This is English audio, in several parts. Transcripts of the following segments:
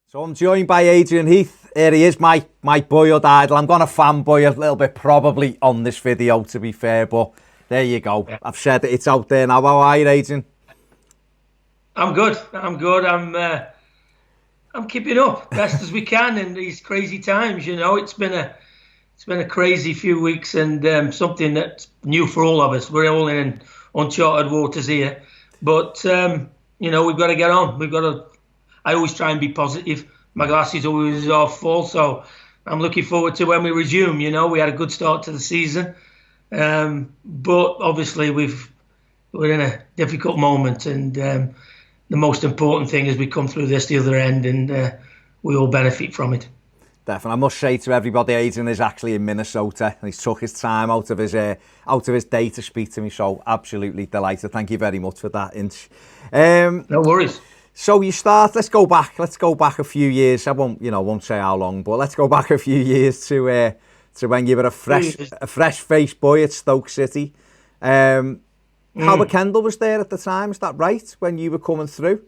So I'm joined by Adrian Heath. Here he is, my boyhood idol. I'm going to fanboy a little bit probably on this video, to be fair, but there you go. Yeah. I've said it, it's out there now. How are you, Adrian? I'm good. I'm keeping up best as we can in these crazy times. It's been a crazy few weeks and something that's new for all of us. We're all in uncharted waters here, but we've got to get on. I always try and be positive. My glass is always half full, so I'm looking forward to when we resume. We had a good start to the season, but obviously we're in a difficult moment, and the most important thing is we come through this the other end, and we all benefit from it. Definitely. I must say to everybody, Adrian is actually in Minnesota, and he's took his time out of his day to speak to me. So absolutely delighted. Thank you very much for that, Inch. No worries. So let's go back a few years. I won't say how long, but let's go back a few years to when you were a fresh-faced boy at Stoke City. Howard Kendall was there at the time, is that right, when you were coming through?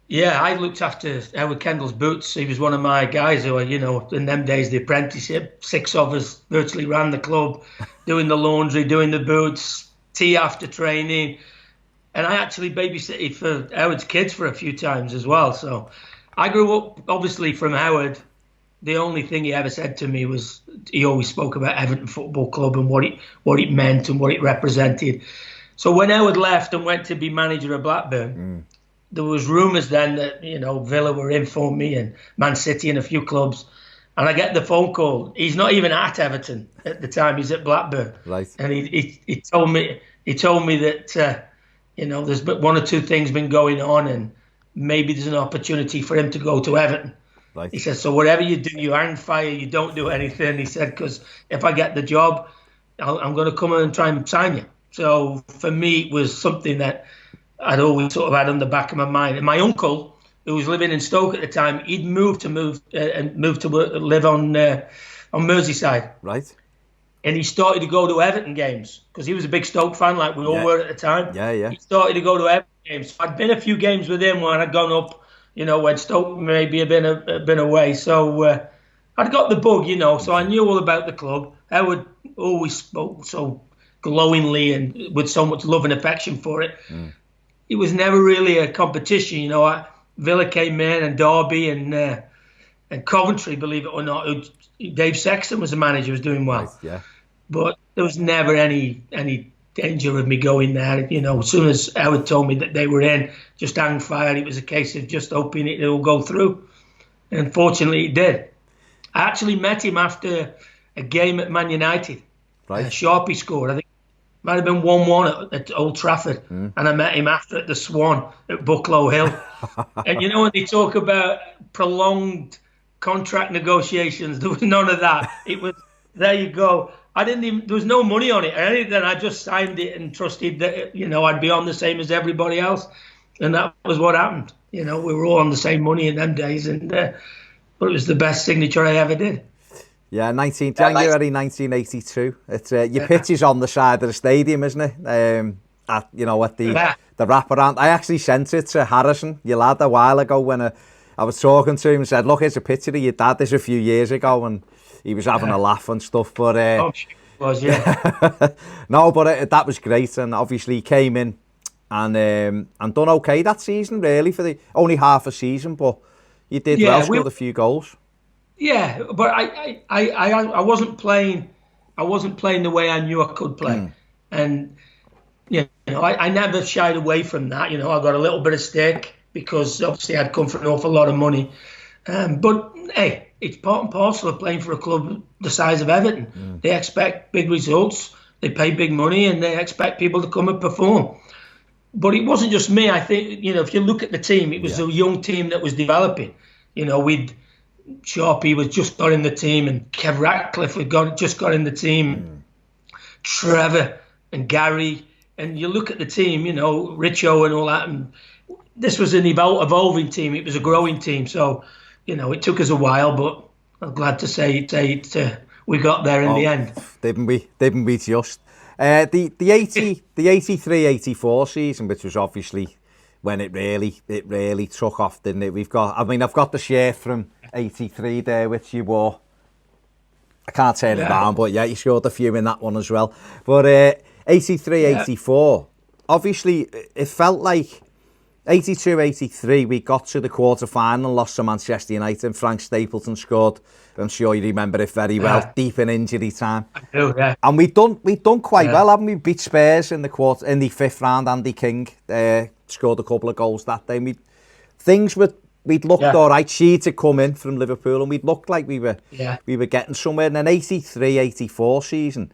Yeah, I looked after Howard Kendall's boots. He was one of my guys who, in them days, the apprenticeship, 6 of us virtually ran the club, doing the laundry, doing the boots, tea after training. And I actually babysitted for Howard's kids for a few times as well. So I grew up, obviously, from Howard. The only thing he ever said to me was he always spoke about Everton Football Club and what it meant and what it represented. So when Howard left and went to be manager of Blackburn, there was rumours then that, Villa were in for me and Man City and a few clubs. And I get the phone call. He's not even at Everton at the time. He's at Blackburn. Right. And he told me that... there's been one or two things been going on, and maybe there's an opportunity for him to go to Everton. Right. He said, so whatever you do, you hang fire, you don't do anything. He said, because if I get the job, I'm going to come and try and sign you. So for me, it was something that I'd always sort of had on the back of my mind. And my uncle, who was living in Stoke at the time, he'd moved to live on Merseyside. Right. And he started to go to Everton games because he was a big Stoke fan, like we all were at the time. Yeah. He started to go to Everton games. So I'd been a few games with him when I'd gone up, when Stoke maybe had been away. So I'd got the bug, so I knew all about the club. Howard always spoke so glowingly and with so much love and affection for it. It was never really a competition, Villa came in and Derby and Coventry, believe it or not. Dave Sexton was the manager, was doing well. Right, yeah. But there was never any danger of me going there. As soon as Howard told me that they were in, just hang fire. It was a case of just hoping it will go through. And fortunately, it did. I actually met him after a game at Man United. Right. Sharpie scored. I think it might have been 1-1 at Old Trafford. And I met him after at the Swan at Bucklow Hill. And when they talk about prolonged contract negotiations, there was none of that. It was, there you go. There was no money on it or anything. I just signed it and trusted that, I'd be on the same as everybody else. And that was what happened. We were all on the same money in them days. And but it was the best signature I ever did. Yeah, January 1982. It's your pitch is on the side of the stadium, isn't it? At the wraparound. I actually sent it to Harrison, your lad, a while ago when I was talking to him and said, look, here's a picture of your dad. This a few years ago, and he was having a laugh and stuff. But was, yeah. No, but that was great, and obviously he came in and done okay that season, really, for the only half a season. But you did well, scored a few goals. Yeah, but I wasn't playing. I wasn't playing the way I knew I could play, and I never shied away from that. I got a little bit of stick, because obviously I'd come for an awful lot of money. But, hey, it's part and parcel of playing for a club the size of Everton. They expect big results, they pay big money, and they expect people to come and perform. But it wasn't just me. I think, if you look at the team, it was a young team that was developing. Sharpie was just got in the team, and Kev Ratcliffe just got in the team. Trevor and Gary. And you look at the team, Richo and all that, and this was an evolving team. It was a growing team. So, it took us a while, but I'm glad to say we got there in the end. Didn't we just? The 83-84 season, which was obviously when it really took off, didn't it? I've got the shirt from '83 there, which you wore. I can't turn it down, but yeah, you scored a few in that one as well. But 83, 84, obviously it felt like 82, 83, we got to the quarter-final and lost to Manchester United. Frank Stapleton scored. I'm sure you remember it very well, deep in injury time. I do, yeah. And we'd done quite well, haven't we? Beat Spurs in the fifth round. Andy King scored a couple of goals that day. We'd looked all right. She'd had come in from Liverpool, and we'd looked like we were getting somewhere. And then 83, 84 season,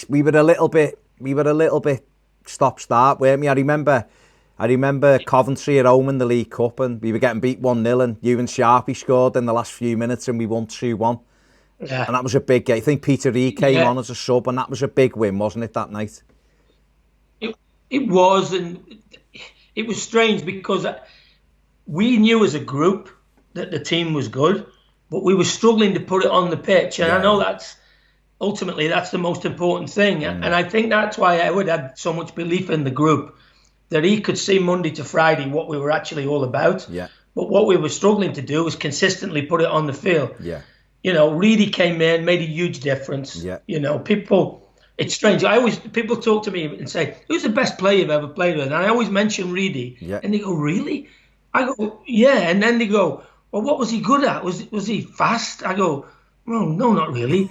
we were a little bit stop-start, weren't we? I remember Coventry at home in the League Cup, and we were getting beat 1-0, and Ewan Sharpie scored in the last few minutes, and we won 2-1. Yeah. And that was a big game. I think Peter Reid came on as a sub, and that was a big win, wasn't it, that night? It was, and it was strange because we knew as a group that the team was good, but we were struggling to put it on the pitch. And I know that's the most important thing. And I think that's why Howard had so much belief in the group, that he could see Monday to Friday what we were actually all about. Yeah. But what we were struggling to do was consistently put it on the field. Yeah. You know, Reedy came in, made a huge difference. Yeah. You know, it's strange. People talk to me and say, who's the best player you've ever played with? And I always mention Reedy. Yeah. And they go, really? I go, yeah. And then they go, well, what was he good at? Was he fast? I go, well, no, not really.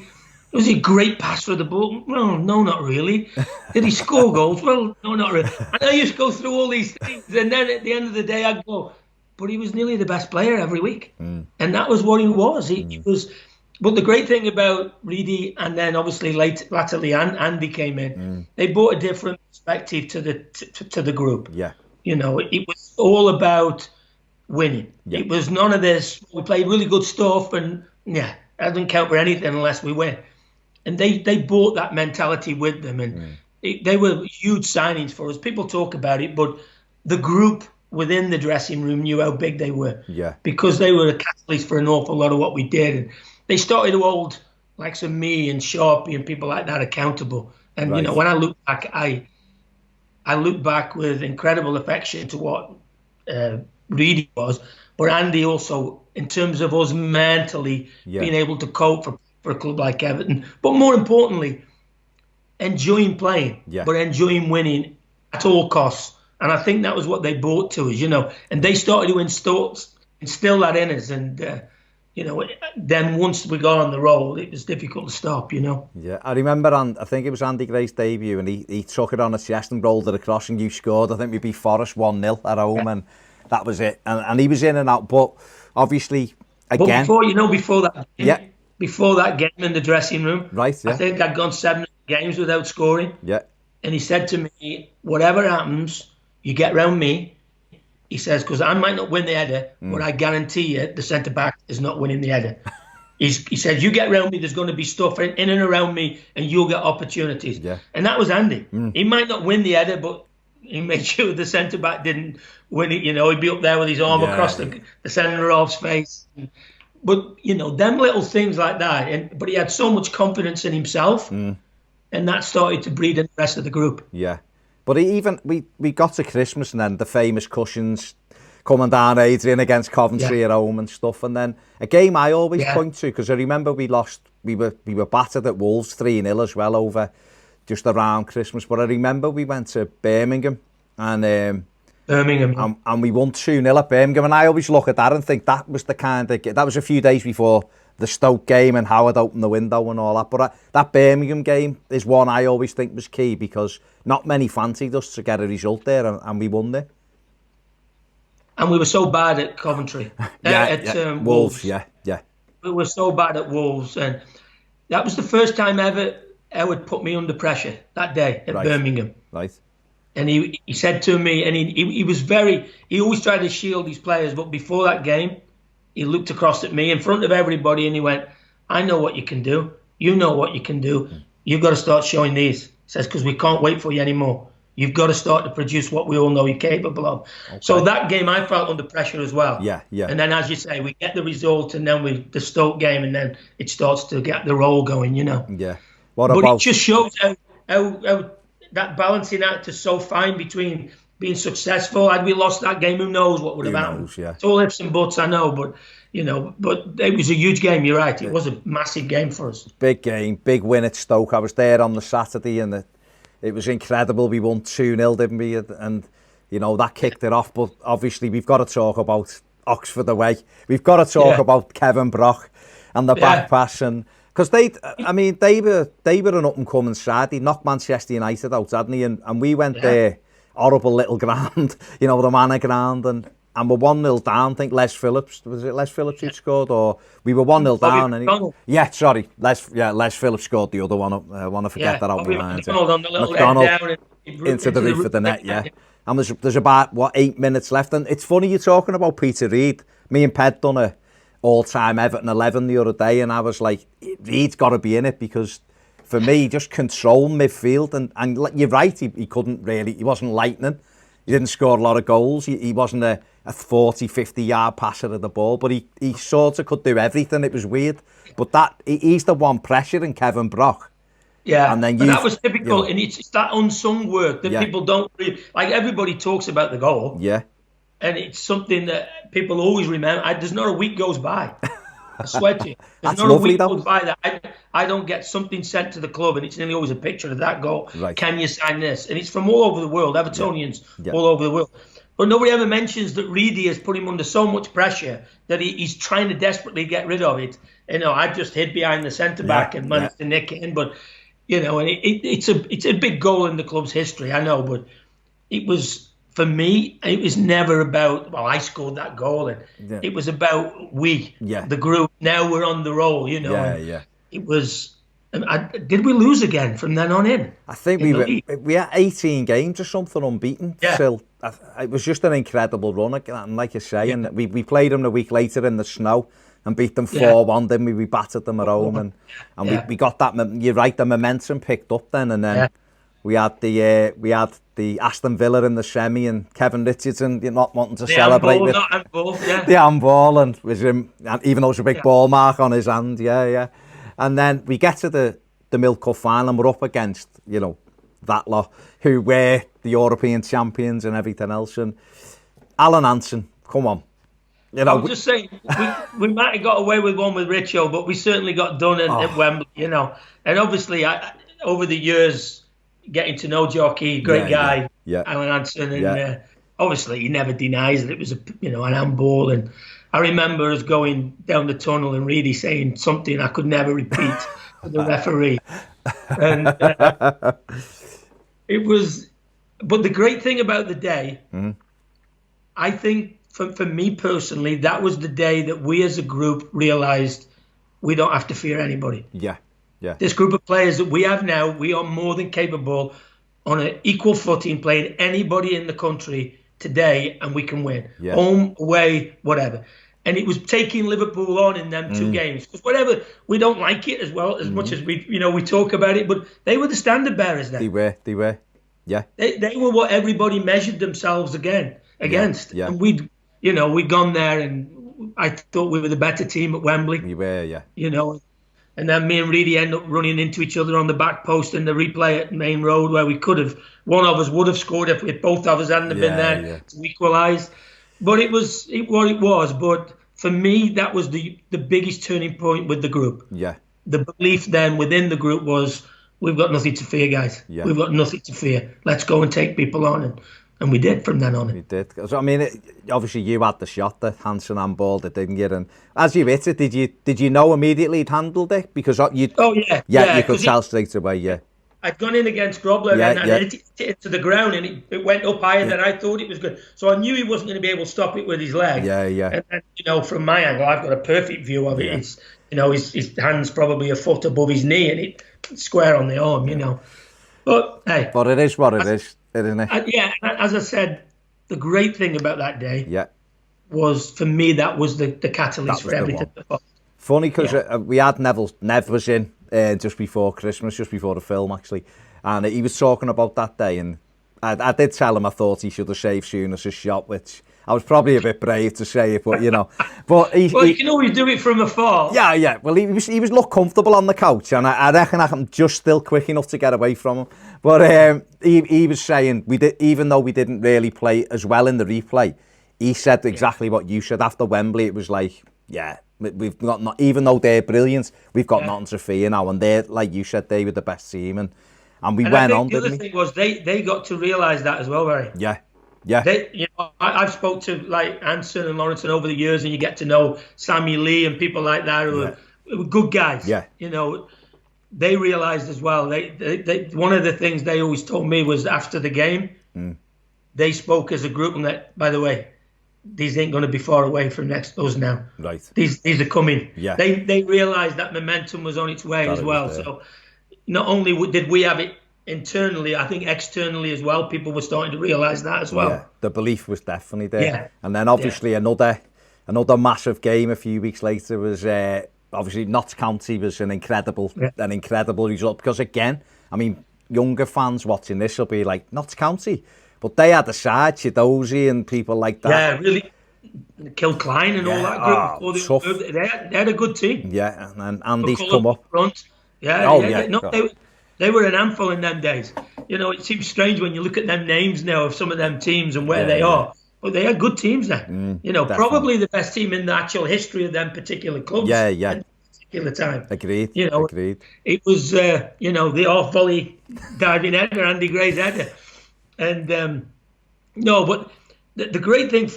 Was he a great passer of the ball? Well, no, not really. Did he score goals? Well, no, not really. And I used to go through all these things, and then at the end of the day, I'd go, but he was nearly the best player every week. And that was what he was. He was. But the great thing about Reedy, and then obviously latterly Andy came in, they brought a different perspective to the group. Yeah. You know, it was all about winning. Yeah. It was none of this, we played really good stuff, and that doesn't count for anything unless we win. And they brought that mentality with them, and they were huge signings for us. People talk about it, but the group within the dressing room knew how big they were. Yeah. Because they were a catalyst for an awful lot of what we did. And they started to hold like some me and Sharpie and people like that accountable. And you know, when I look back, I look back with incredible affection to what Reedy was, but Andy also, in terms of us mentally being able to cope for a club like Everton, but more importantly, enjoying playing, but enjoying winning at all costs. And I think that was what they brought to us, you know. And they started to instill that in us. And, you know, then once we got on the roll, it was difficult to stop, you know. Yeah, I remember I think it was Andy Gray's debut, and he took it on his chest and rolled it across, and you scored. I think we beat Forest 1-0 at home, and that was it. And he was in and out, but obviously, again... But before that game in the dressing room, I think I'd gone 7 games without scoring. Yeah. And he said to me, whatever happens, you get round me. He says, because I might not win the header, but I guarantee you the centre-back is not winning the header. He said, you get round me, there's going to be stuff in and around me, and you'll get opportunities. Yeah. And that was Andy. He might not win the header, but he made sure the centre-back didn't win it. You know, he'd be up there with his arm across the centre-half's face. But, you know, them little things like that. But he had so much confidence in himself, and that started to breed in the rest of the group. Yeah. But we got to Christmas, and then the famous cushions coming down Adrian against Coventry at home and stuff. And then a game I always point to, because I remember we were battered at Wolves 3-0 as well over just around Christmas. But I remember we went to Birmingham, and and we won 2-0 at Birmingham. And I always look at that and think that was that was a few days before the Stoke game and Howard opened the window and all that. But that Birmingham game is one I always think was key, because not many fancied us to get a result there, and we won there. And we were so bad at Coventry. Wolves. Yeah. We were so bad at Wolves. And that was the first time ever Howard put me under pressure that day at Birmingham. Right. And he said to me, and he always tried to shield his players, but before that game, he looked across at me in front of everybody and he went, I know what you can do. You know what you can do. You've got to start showing these. He says, because we can't wait for you anymore. You've got to start to produce what we all know you're capable of. Okay. So that game, I felt under pressure as well. Yeah. And then, as you say, we get the result, and then the Stoke game, and then it starts to get the roll going, you know. Yeah. But it just shows how that balancing act is so fine between been successful. Had we lost that game, who knows what would have happened? Yeah. It's all ifs and buts, I know, but it was a huge game. You're right. It was a massive game for us. Big game, big win at Stoke. I was there on the Saturday, and it was incredible. We won 2-0, didn't we? And that kicked it off. But obviously, we've got to talk about Oxford away. We've got to talk about Kevin Brock and the back pass, and because they were an up and coming side. He knocked Manchester United out, hadn't he? And we went there, horrible little ground, the manor ground, and we're 1-0 down. I think Les Phillips, was it Les Phillips who scored, or we were 1-0 down? And Les Phillips scored the other one. I want to forget that out of my mind. McDonald into the roof of the net, And there's about 8 minutes left, and it's funny you're talking about Peter Reid. Me and Ped done a all-time Everton 11 the other day, and I was like, Reid's got to be in it, because for me, just control midfield, and you're right, he couldn't really, he wasn't lightning. He didn't score a lot of goals. He wasn't a 40, 50-yard passer of the ball, but he sort of could do everything. It was weird. But he's the one pressuring Kevin Brock. Yeah, and that was typical, and it's that unsung work that people don't really, like, everybody talks about the goal. Yeah. And it's something that people always remember. There's not a week goes by. I swear to you. There's not a week goes by that I don't get something sent to the club, and it's nearly always a picture of that goal. Right. Can you sign this? And it's from all over the world, Evertonians all over the world. But nobody ever mentions that Reedy has put him under so much pressure that he's trying to desperately get rid of it. I just hid behind the centre-back and managed to nick it in. But, and it's a big goal in the club's history, I know. But it was... For me, it was never about, I scored that goal. And it was about the group. Now we're on the roll, It was, did we lose again from then on in? I think we had 18 games or something unbeaten. Yeah. Still, it was just an incredible run. And like you say, and we played them a week later in the snow and beat them 4-1, didn't we? We battered them at home. And we got that, you're right, the momentum picked up then. And then we had the Aston Villa in the semi, and Kevin Richardson not wanting to celebrate with the handball, and was him, even though it's a big ball mark on his hand, And then we get to the Milk Cup final, and we're up against that lot who were the European champions and everything else. And Alan Hansen, come on, I'm just saying we might have got away with one with Richo, but we certainly got done at Wembley, And obviously, over the years, getting to know Jockey, great guy, Alan Hansen, and obviously he never denies that it was an handball. And I remember us going down the tunnel and really saying something I could never repeat to the referee. And it was, but the great thing about the day, I think for me personally, that was the day that we as a group realised we don't have to fear anybody. Yeah. This group of players that we have now, we are more than capable on an equal footing playing anybody in the country today, and we can win. Yeah. Home, away, whatever. And it was taking Liverpool on in them 2 games. Because whatever, we don't like it as much as we talk about it, but they were the standard bearers then. They were. Yeah. They were what everybody measured themselves against. Yeah. And we'd gone there, and I thought we were the better team at Wembley. We were, yeah. And then me and Reedy end up running into each other on the back post in the replay at Main Road, where one of us would have scored if both of us hadn't been there to equalise. But it was what it was. But for me, that was the biggest turning point with the group. Yeah. The belief then within the group was, we've got nothing to fear, guys. Yeah. We've got nothing to fear. Let's go and take people on. And we did from then on. We did. So, I mean, obviously you had the shot, the Hansen handball, that didn't get in. As you hit it, did you know immediately he'd handled it? Because you could tell straight away, I'd gone in against Grobler and hit it to the ground, and it went up higher than I thought it was good. So I knew he wasn't going to be able to stop it with his leg. And then, from my angle, I've got a perfect view of it. It's, his hand's probably a foot above his knee, and it's square on the arm, But hey. But it is what it is. Isn't it? As I said, the great thing about that day was, for me, that was the catalyst for everything. Funny, because we had Nev was in just before Christmas, just before the film actually, and he was talking about that day, and I did tell him I thought he should have saved Souness's shot, which I was probably a bit brave to say it, but you know. But well, you can always do it from afar. Yeah. Well, he was looked comfortable on the couch, and I reckon I'm just still quick enough to get away from him. But he was saying even though we didn't really play as well in the replay, he said exactly what you said after Wembley. It was like, we've got not, even though they're brilliant, we've got nothing to fear now, and they're, like you said, they were the best team, and we went on. The other thing was they got to realise that as well, Barry. Yeah. I've spoke to like Anson and Lawrence over the years, and you get to know Sammy Lee and people like that who are good guys. Yeah. You know, they realised as well. They one of the things they always told me was after the game, they spoke as a group and that, by the way, these ain't going to be far away from us now. Right. These are coming. Yeah. They realised that momentum was on its way as well. So not only did we have it internally, I think externally as well, people were starting to realise that as well. Yeah, the belief was definitely there. Yeah. And then obviously another massive game a few weeks later was obviously Notts County was an incredible result, because again, I mean, younger fans watching this will be like, Notts County, but they had a side, Chidozie and people like that. Yeah, really. Kilcline and all that group. Tough. They had a good team. Yeah, and Andy's come up. Front. They were an handful in them days. You know, it seems strange when you look at them names now of some of them teams and where they are. But they had good teams there. You know, definitely. Probably the best team in the actual history of them particular clubs. Yeah. At particular time. Agreed. You know, agreed. It was, the off volley diving header, Andy Gray's header. And, but the great thing,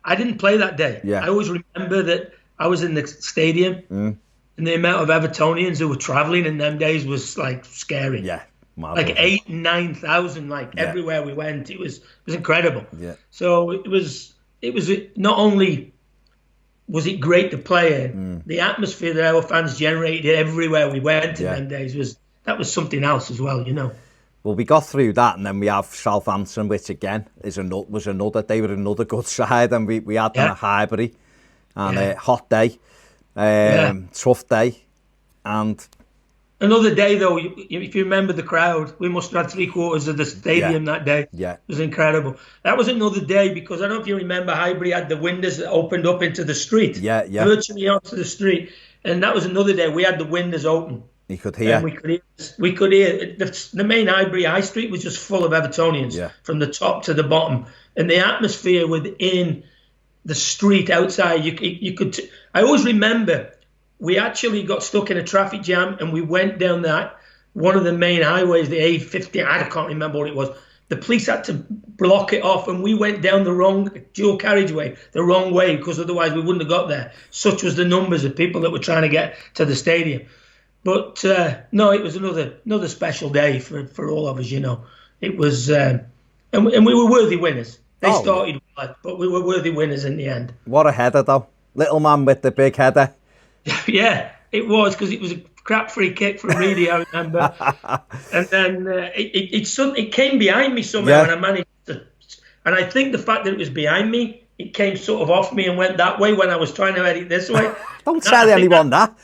I didn't play that day. Yeah. I always remember that I was in the stadium. And the amount of Evertonians who were travelling in them days was like scary. Yeah. Like 8,000 and 9,000, everywhere we went. It was incredible. Yeah. So it was not only was it great to play in, the atmosphere that our fans generated everywhere we went in them days was something else as well, you know. Well, we got through that, and then we have Southampton, which again was another. They were another good side, and we had them at Highbury, and a hot day. Tough day, and another day though. If you remember the crowd, we must have had 3/4 of the stadium that day. Yeah, it was incredible. That was another day because I don't know if you remember, Highbury had the windows that opened up into the street. Yeah, virtually onto the street, and that was another day. We had the windows open. You could hear. And we could hear the main Highbury High Street was just full of Evertonians from the top to the bottom, and the atmosphere within the street outside, you could. I always remember we actually got stuck in a traffic jam, and we went down one of the main highways, the A50. I can't remember what it was. The police had to block it off, and we went down the wrong dual carriageway, the wrong way, because otherwise we wouldn't have got there. Such was the numbers of people that were trying to get to the stadium. But no, it was another special day for all of us. You know, it was, and we were worthy winners. They started well, but we were worthy winners in the end. What a header, though. Little man with the big header. Yeah, it was, because it was a crap free kick from Reedy, I remember. And then it came behind me somehow, and I managed to. And I think the fact that it was behind me, it came sort of off me and went that way when I was trying to head it this way. Don't tell anyone that.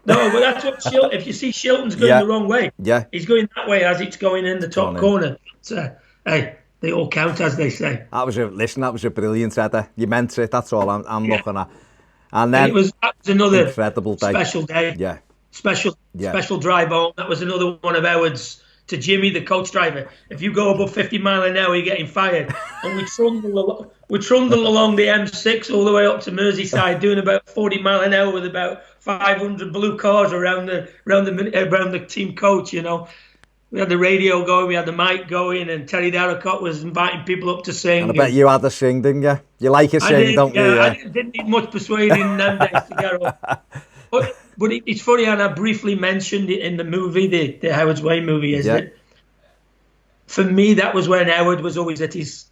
No, but that's what if you see Shilton's going the wrong way, he's going that way as it's going in the top corner. But, hey, they all count, as they say. That was a brilliant header. You meant it. That's all I'm looking at. And then that was another incredible day. Special day. Yeah. Special drive home. That was another one of Howard's to Jimmy, the coach driver. If you go above 50 mile an hour, you're getting fired. And we trundle along the M6 all the way up to Merseyside, doing about 40 mile an hour with about 500 blue cars around the team coach. You know, we had the radio going, we had the mic going, and Terry Darracott was inviting people up to sing. And I bet you had to sing, didn't you? You like a sing, don't you? Yeah, I didn't need much persuading in them days to get up. But it's funny, and I briefly mentioned it in the movie, the Howard's Way movie, is that for me, that was when Howard was always at his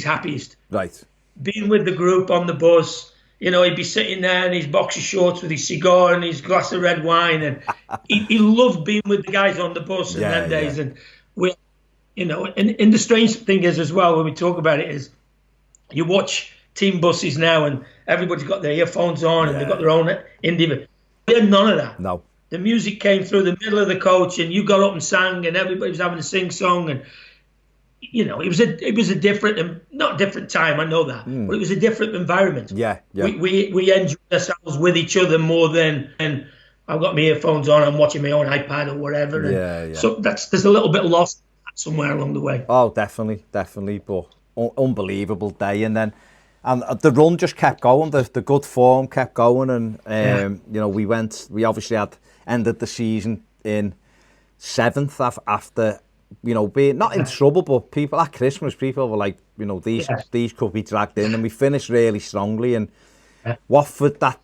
happiest. Right. Being with the group on the bus, you know, he'd be sitting there in his boxer shorts with his cigar and his glass of red wine, and he loved being with the guys on the bus in them days. And we, you know, and the strange thing is as well, when we talk about it, is you watch team buses now and everybody's got their earphones on and they've got their own indie. We had none of that. No. The music came through the middle of the coach and you got up and sang and everybody was having a sing song. And it was a different, not different time. I know that, but it was a different environment. Yeah. We enjoyed ourselves with each other more than, and I've got my earphones on, I'm watching my own iPad or whatever. And so there's a little bit lost somewhere along the way. Oh, definitely. But unbelievable day, and then the run just kept going. The good form kept going, and we obviously had ended the season in 7th after being not in trouble, but people at Christmas, people were like, these could be dragged in, and we finished really strongly. And Watford, I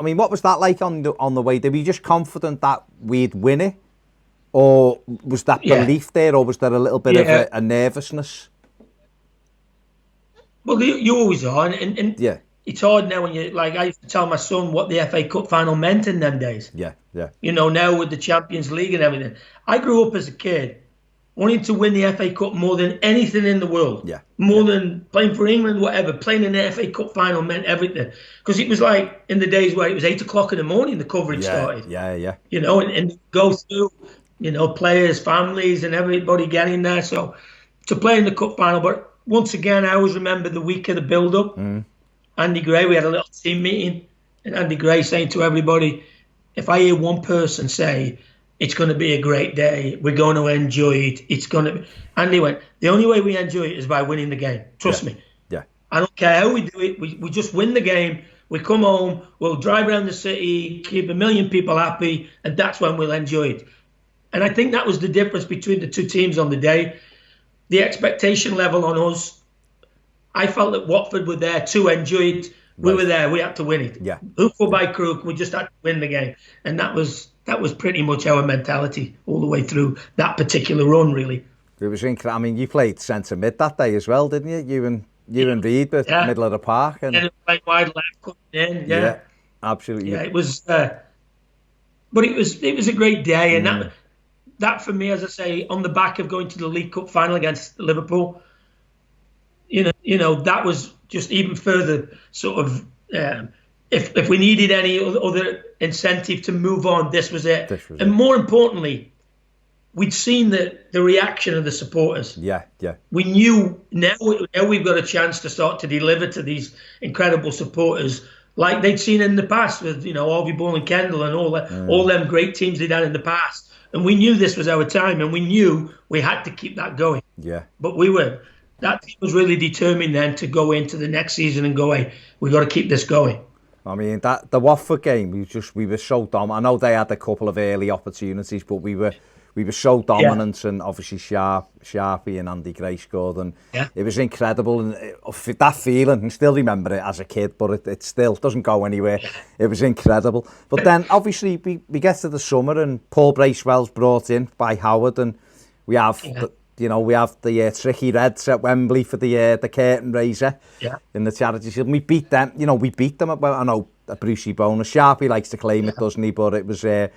mean, what was that like on the way? Were you just confident that we'd win it, or was that belief there, or was there a little bit of a nervousness? Well, you always are, and it's hard now when I used to tell my son what the FA Cup final meant in them days. Yeah. Now with the Champions League and everything. I grew up as a kid wanting to win the FA Cup more than anything in the world. Yeah. More than playing for England, whatever. Playing in the FA Cup final meant everything. Because it was like in the days where it was 8 o'clock in the morning the coverage started. Yeah. And go through, players, families, and everybody getting there. So to play in the cup final, but once again, I always remember the week of the build-up. Andy Gray, we had a little team meeting, and Andy Gray saying to everybody, if I hear one person say, it's going to be a great day, we're going to enjoy it, Andy went, the only way we enjoy it is by winning the game. Trust me. Yeah. I don't care how we do it. We just win the game. We come home, we'll drive around the city, keep 1 million people happy, and that's when we'll enjoy it. And I think that was the difference between the two teams on the day. The expectation level on us, I felt that Watford were there to enjoy it. We were there. We had to win it. Yeah. Hook or by crook, we just had to win the game, and that was pretty much our mentality all the way through that particular run. Really, it was incredible. I mean, you played centre mid that day as well, didn't you? You and Reed, but middle of the park, and playing wide left coming in. Yeah, absolutely. Yeah, it was. But it was a great day, and that for me, as I say, on the back of going to the League Cup final against Liverpool, that was just even further sort of, if we needed any other incentive to move on, this was it. And more importantly, we'd seen the reaction of the supporters. Yeah. We knew now we've got a chance to start to deliver to these incredible supporters like they'd seen in the past with, Harvey Bull and Kendall and all them great teams they'd had in the past. And we knew this was our time, and we knew we had to keep that going. Yeah. But that team was really determined then to go into the next season and go, hey, we've got to keep this going. I mean, the Watford game, we were so dominant. I know they had a couple of early opportunities, but we were so dominant, and obviously Sharpie and Andy Gray scored, and it was incredible. And that feeling, I still remember it as a kid, but it still doesn't go anywhere. It was incredible. But then obviously we get to the summer, and Paul Bracewell's brought in by Howard, and we have the Tricky Reds at Wembley for the curtain raiser in the Charity Shield. And we beat them. We beat them. I know a Brucey bonus. Sharpie likes to claim it, doesn't he? But it was a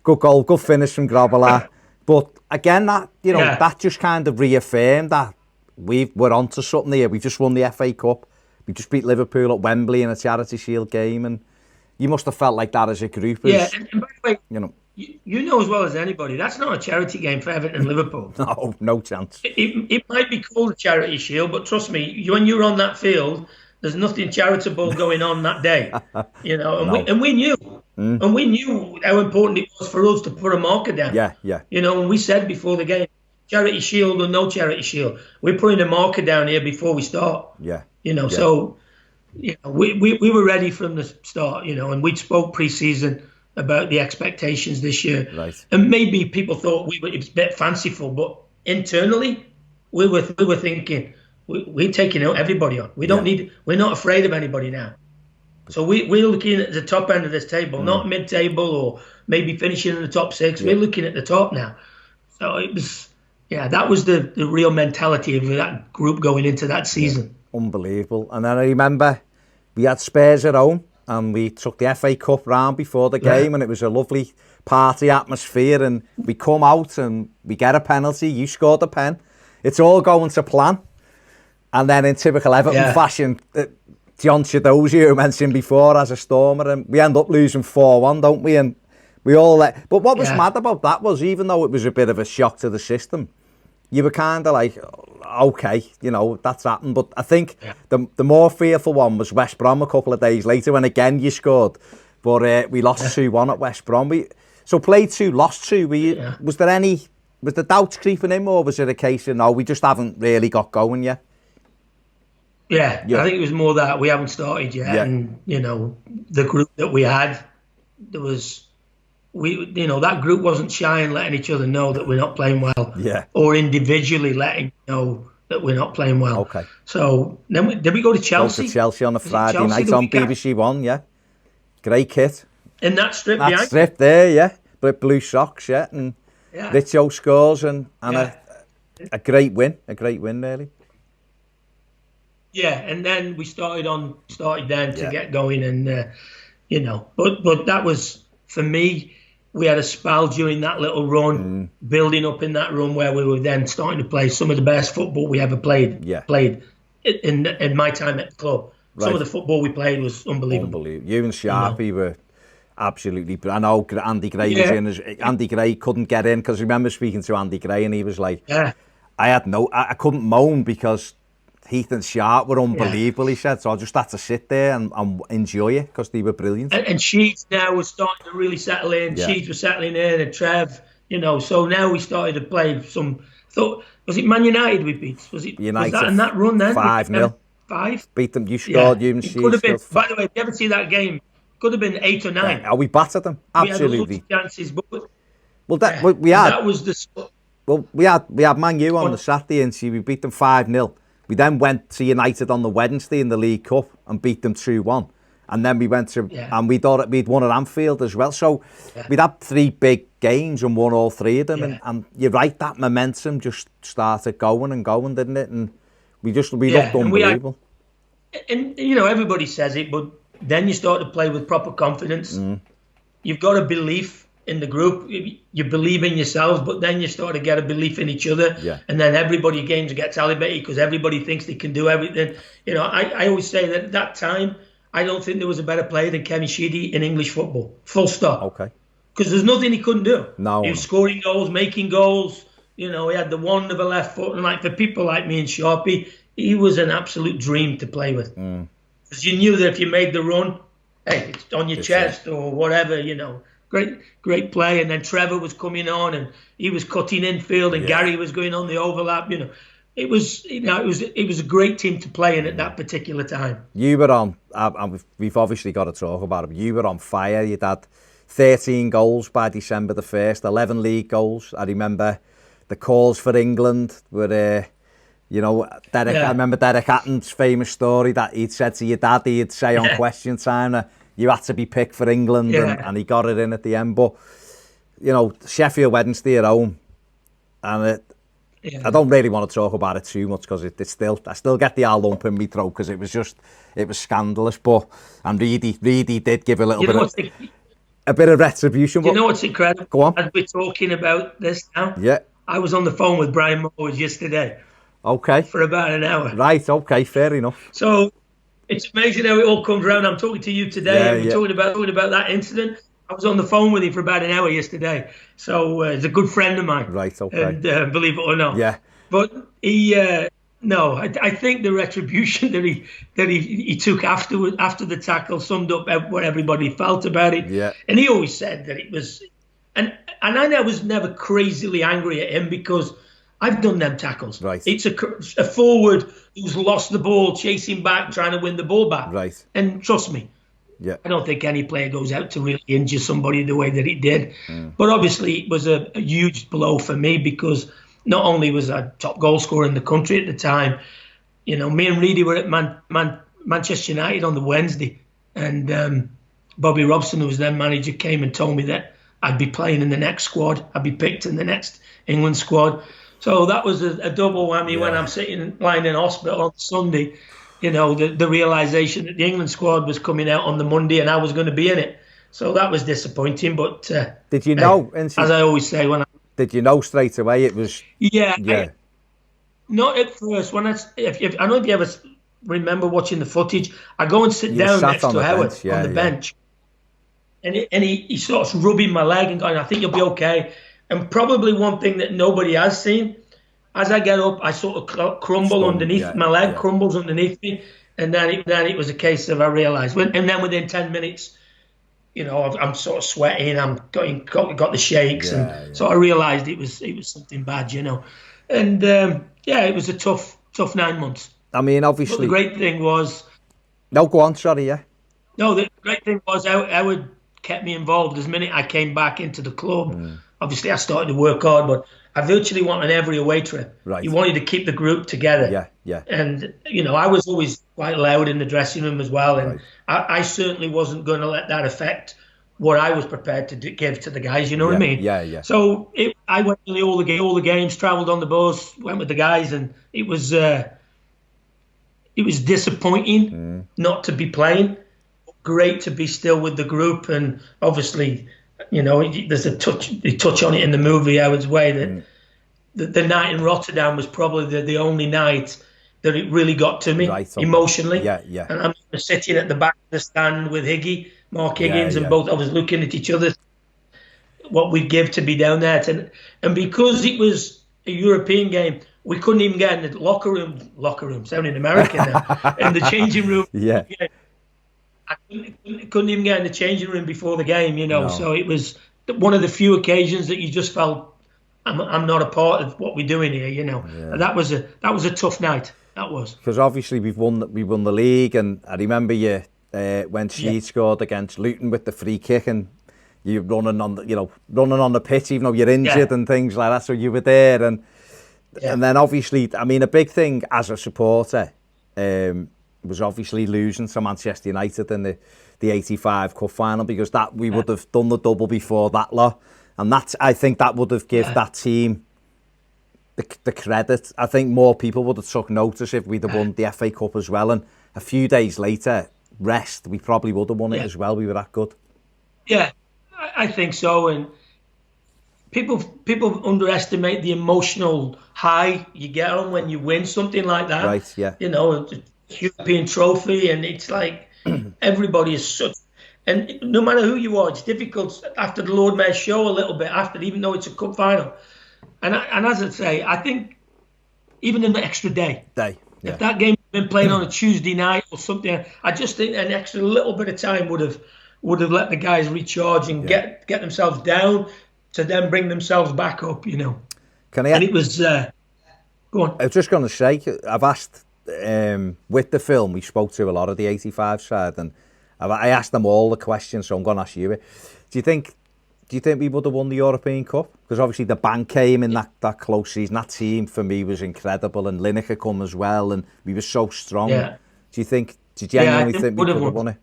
good goal, good finish from Grobbelaar. But again, that just kind of reaffirmed that we're onto something here. We just won the FA Cup. We just beat Liverpool at Wembley in a Charity Shield game, and you must have felt like that as a group. And by the way, you know as well as anybody, that's not a charity game for Everton and Liverpool. No chance. It might be called a Charity Shield, but trust me, when you're on that field, there's nothing charitable going on that day. We knew. And we knew how important it was for us to put a marker down. Yeah. And we said before the game, Charity Shield or no Charity Shield, we're putting a marker down here before we start. So we were ready from the start, and we spoke pre-season about the expectations this year. Right. And maybe people thought it was a bit fanciful, but internally we were thinking we're taking out everybody on. We're not afraid of anybody now. So we're looking at the top end of this table, not mid-table or maybe finishing in the top 6. We're looking at the top now. So it was, that was the real mentality of that group going into that season. Unbelievable. And then I remember we had Spurs at home, and we took the FA Cup round before the game, and it was a lovely party atmosphere, and we come out and we get a penalty. You scored a pen. It's all going to plan. And then in typical Everton fashion, John Chidozie, who I mentioned before, as a stormer, and we end up losing 4-1, don't we? And we all but what was mad about that was, even though it was a bit of a shock to the system, you were kind of like, okay, you know, that's happened. But I think the more fearful one was West Brom a couple of days later when again you scored. But we lost 2-1 at West Brom. So played 2, lost 2. Was the doubts creeping in, or was it a case of, no, we just haven't really got going yet? Yeah, I think it was more that we haven't started yet. And, you know, the group that we had, that group wasn't shy in letting each other know that we're not playing well. Yeah. Or individually letting know that we're not playing well. Okay. So then did we go to Chelsea? Go to Chelsea on a Friday night on BBC One, yeah. Great kit. In that strip behind? That strip there, yeah. But blue socks, yeah. And Richo scores and a great win. A great win, really. Yeah, and then we started then to get going, and you know, but that was, for me, we had a spell during that little run, building up in that run where we were then starting to play some of the best football we ever played. Yeah. Played in my time at the club. Right. Some of the football we played was unbelievable. You and Sharpie were absolutely. I know Andy Gray was in. Andy Gray couldn't get in because I remember speaking to Andy Gray and he was like, I couldn't moan because Heath and Sharp were unbelievable, he said. So I just had to sit there and enjoy it because they were brilliant. And Sheets now was starting to really settle in. Yeah. Sheets was settling in, and Trev, you know. So now we started to play some. Was it Man United we beat? Was it United? Was that in that run then? 5-0. 5. Beat them. You scored. You and Sheets. Could have been. By the way, if you ever see that game, could have been 8 or 9. Yeah, we battered them absolutely. We had chances, but we had. That was the. Well, we had Man U on the Saturday, and we beat them 5-0. We then went to United on the Wednesday in the League Cup and beat them 2-1. And then we went to, and we thought we'd won at Anfield as well. So we'd had 3 big games and won all 3 of them. Yeah. And you're right, that momentum just started going and going, didn't it? And we looked unbelievable. And you know, everybody says it, but then you start to play with proper confidence. You've got a belief in the group. You believe in yourselves, but then you start to get a belief in each other. Yeah. And then everybody games gets elevated because everybody thinks they can do everything. You know, I always say that at that time, I don't think there was a better player than Kevin Sheedy in English football. Full stop. Okay. Because there's nothing he couldn't do. No. He was scoring goals, making goals. You know, he had the wand of a left foot. And like for people like me and Sharpie, he was an absolute dream to play with. Because you knew that if you made the run, hey, it's on your chest or whatever, you know. Great play. And then Trevor was coming on and he was cutting infield and Gary was going on the overlap. You know, it was a great team to play in at that particular time. You were on, and we've obviously got to talk about it. You were on fire. You'd had 13 goals by December the 1st, 11 league goals. I remember the calls for England were, you know, Derek. I remember Derek Hatton's famous story that he'd said to your dad, he'd say on question time that you had to be picked for England, and he got it in at the end. But, you know, Sheffield Wednesday at home, and I don't really want to talk about it too much because I still get the lump in my throat because it was scandalous. But and Reedy did give a little bit of retribution. You know what's incredible? Go on. As we're talking about this now, I was on the phone with Brian Mowers yesterday. Okay. For about an hour. Right. Okay. Fair enough. So. It's amazing how it all comes around. I'm talking to you today. We're talking about that incident. I was on the phone with him for about an hour yesterday. So he's a good friend of mine. Right, okay. And believe it or not. Yeah. But I think the retribution that he took after the tackle summed up what everybody felt about it. Yeah. And he always said that it was, and I was never crazily angry at him because I've done them tackles. Right. It's a forward who's lost the ball, chasing back, trying to win the ball back. Right. And trust me, I don't think any player goes out to really injure somebody the way that he did. But obviously it was a huge blow for me because not only was I top goal scorer in the country at the time, you know, me and Reedy were at Manchester United on the Wednesday, and Bobby Robson, who was then manager, came and told me that I'd be playing in the next squad. I'd be picked in the next England squad. So that was a double whammy when I'm lying in hospital on Sunday. You know, the realisation that the England squad was coming out on the Monday and I was going to be in it. So that was disappointing. But did you know? As I always say, did you know straight away it was? Yeah. Not at first. I don't know if you ever remember watching the footage. I go and sit down next to Howard on the bench, and he starts rubbing my leg and going, "I think you'll be okay." And probably one thing that nobody has seen, as I get up, I sort of crumble underneath my leg, crumbles underneath me, and then it was a case of I realised, and then within 10 minutes, I'm sort of sweating, I'm got the shakes, so I realised it was something bad, and it was a tough 9 months. I mean, obviously, but the great thing was. No, go on, sorry, yeah. No, the great thing was Howard kept me involved. As minute I came back into the club, obviously I started to work hard, but I virtually wanted every away trip. Right. You wanted to keep the group together. Yeah. And, I was always quite loud in the dressing room as well. And I certainly wasn't going to let that affect what I was prepared to give to the guys, you know what I mean? Yeah. So I went to all the games, travelled on the bus, went with the guys, and it was disappointing not to be playing. Great to be still with the group, and obviously, there's they touch on it in the movie Howard's Way that the night in Rotterdam was probably the only night that it really got to me emotionally. Yeah. And I'm sitting at the back of the stand with Mark Higgins, and both of us looking at each other, what we'd give to be down there. And because it was a European game, we couldn't even get in the locker room, sounding American now, in the changing room. Yeah. I couldn't even get in the changing room before the game, No. So it was one of the few occasions that you just felt, I'm not a part of what we're doing here, Yeah. And that was a tough night. That was because obviously we won the league, and I remember you when she scored against Luton with the free kick, and you running on the pitch even though you're injured and things like that. So you were there, and then obviously, I mean, a big thing as a supporter. Was obviously losing to Manchester United in the 85 Cup final, because that we would have done the double before that lot, and I think that would have given that team the credit. I think more people would have took notice if we'd have won the FA Cup as well, and a few days later, we probably would have won it as well. We were that good. Yeah, I think so, and people underestimate the emotional high you get on when you win something like that. Right, yeah. European trophy, and it's like everybody is such, and no matter who you are, it's difficult after the Lord Mayor's show a little bit after, even though it's a cup final. And as I say, I think even in the extra day, if that game had been played on a Tuesday night or something, I just think an extra little bit of time would have let the guys recharge and get themselves down to then bring themselves back up, And it was go on. I was just going to say, I've asked. With the film, we spoke to a lot of the 85 side, and I asked them all the questions, so I'm going to ask you it. Do you think we would have won the European Cup? Because obviously the bank came in that close season. That team for me was incredible, and Lineker come as well, and we were so strong. Yeah. Do you genuinely think we could have won it?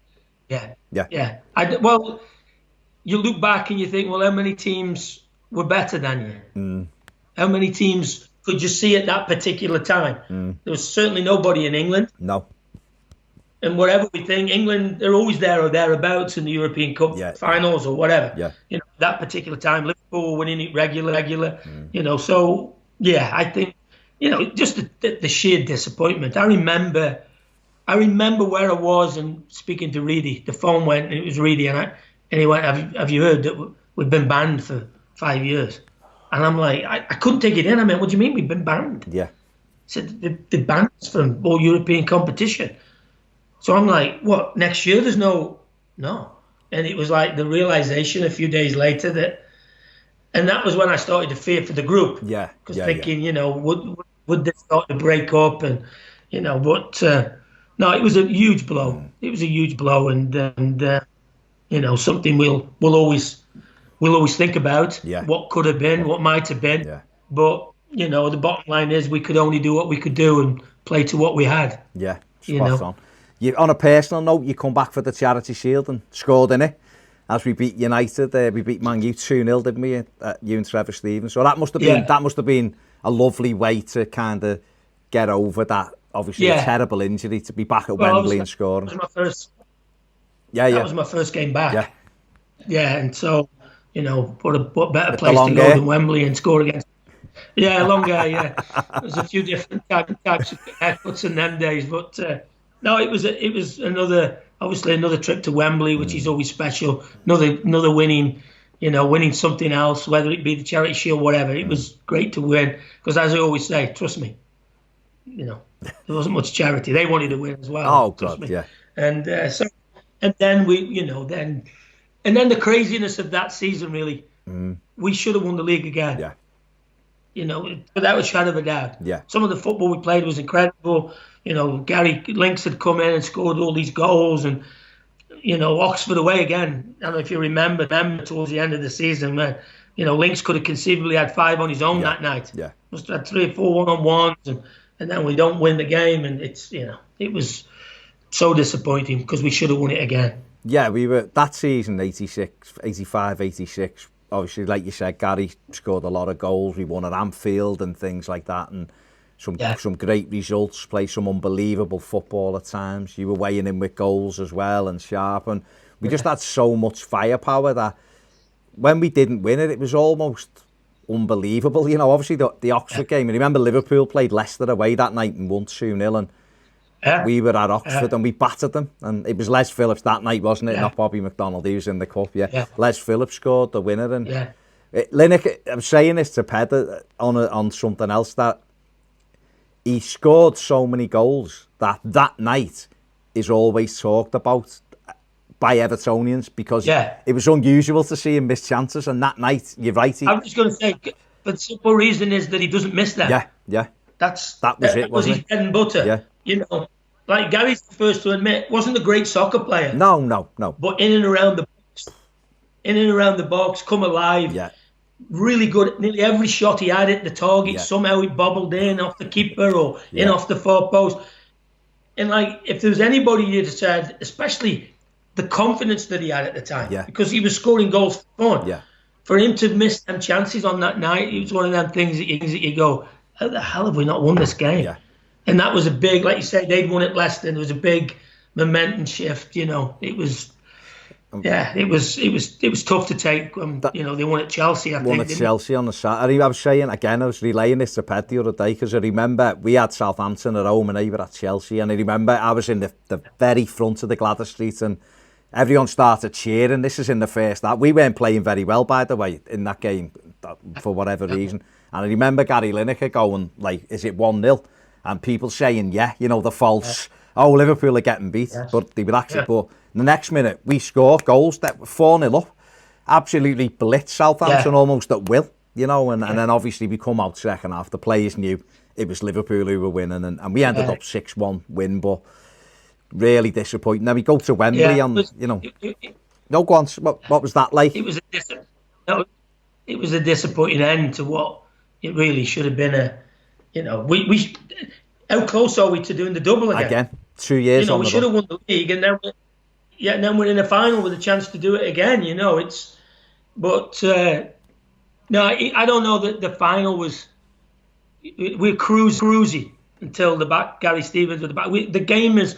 Yeah. Well, you look back and you think, well, how many teams were better than you? How many teams could you see at that particular time? There was certainly nobody in England. No. And whatever we think, England, they're always there or thereabouts in the European Cup finals or whatever. Yeah. That particular time, Liverpool were winning it regular. So, I think, just the sheer disappointment. I remember where I was and speaking to Reedy. The phone went, and it was Reedy, and he went, have you heard that we've been banned for 5 years? And I'm like, I couldn't take it in. I mean, what do you mean we've been banned? Yeah. He said, they banned us from all European competition. So I'm like, what, next year there's no? And it was like the realisation a few days later and that was when I started to fear for the group. Yeah. Because thinking, would they start to break up? And, but no, it was a huge blow. It was a huge blow, and something we'll always think about. What could have been, what might have been. Yeah. But the bottom line is we could only do what we could do and play to what we had. Yeah, spot on. On a personal note, you come back for the Charity Shield and scored in it. As we beat United, we beat Man U 2-0, didn't we? You and Trevor Stevens. So that must have been a lovely way to kind of get over that. Obviously, a terrible injury, to be back at Wembley and scoring. That was my first. That was my first game back. Yeah, and so what better place to go than Wembley and score against? Yeah, long hair. Yeah, there's a few different types of haircuts in them days, but no, it was another trip to Wembley, which is always special. Another winning, winning something else, whether it be the Charity Shield, whatever. It was great to win because, as I always say, trust me, there wasn't much charity. They wanted to win as well. Oh, trust God, me. yeah. And then then the craziness of that season, really, we should have won the league again. Yeah. Without a shadow of a doubt. Yeah. Some of the football we played was incredible. Gary Links had come in and scored all these goals, and Oxford away again. I don't know if you remember towards the end of the season when Links could have conceivably had 5 on his own that night. Yeah. Must have had 3 or 4 one-on-ones, and then we don't win the game, and it was so disappointing because we should have won it again. Yeah, we were that season, 86, 85, 86. Obviously, like you said, Gary scored a lot of goals. We won at Anfield and things like that, and some great results. Played some unbelievable football at times. You were weighing in with goals as well and sharp, and we just had so much firepower that when we didn't win it, it was almost unbelievable. Obviously the Oxford game. I remember Liverpool played Leicester away that night and won 2-0, and we were at Oxford and we battered them. And it was Les Phillips that night, wasn't it? Not Bobby McDonald. He was in the cup. Yeah. Les Phillips scored the winner. And Lineker, I'm saying this to Pedder on something else, that he scored so many goals that night is always talked about by Evertonians because it was unusual to see him miss chances. And that night, you're right. I was going to say, the simple reason is that he doesn't miss them. Yeah. That was his bread and butter. Yeah. Like Gary's the first to admit, wasn't a great soccer player. No. But in and around the box, come alive. Yeah. Really good. Nearly every shot he had at the target, somehow he bobbled in off the keeper or in off the far post. And if there was anybody you'd have said, especially the confidence that he had at the time, because he was scoring goals for fun. Yeah. For him to miss them chances on that night, it was one of them things that you go, how the hell have we not won this game? Yeah. And that was a big, like you say, they'd won at Leicester. There was a big momentum shift. It was, it was tough to take. They won at Chelsea. I think. Won at Chelsea on the Saturday. I was saying again, I was relaying this to Ped the other day because I remember we had Southampton at home and they were at Chelsea, and I remember I was in the very front of the Gladys Street and everyone started cheering. This is in the first half. We weren't playing very well, by the way, in that game for whatever reason. And I remember Gary Lineker going "Is it 1-0?" And people saying, the false, Liverpool are getting beat. But they were actually, but the next minute, we scored goals that were 4-0 up. Absolutely blitzed Southampton almost at will, and then obviously we come out second half. The players knew it was Liverpool who were winning, and we ended up 6-1 win, but really disappointing. Then we go to Wembley no, go on, what was that like? It was a disappointing end to what it really should have been we how close are we to doing the double again? 2 years on. We should have won the league, and then we're in the final with a chance to do it again. I don't know that the final was. We're cruisy until the back. Gary Stevens with the back. The game is,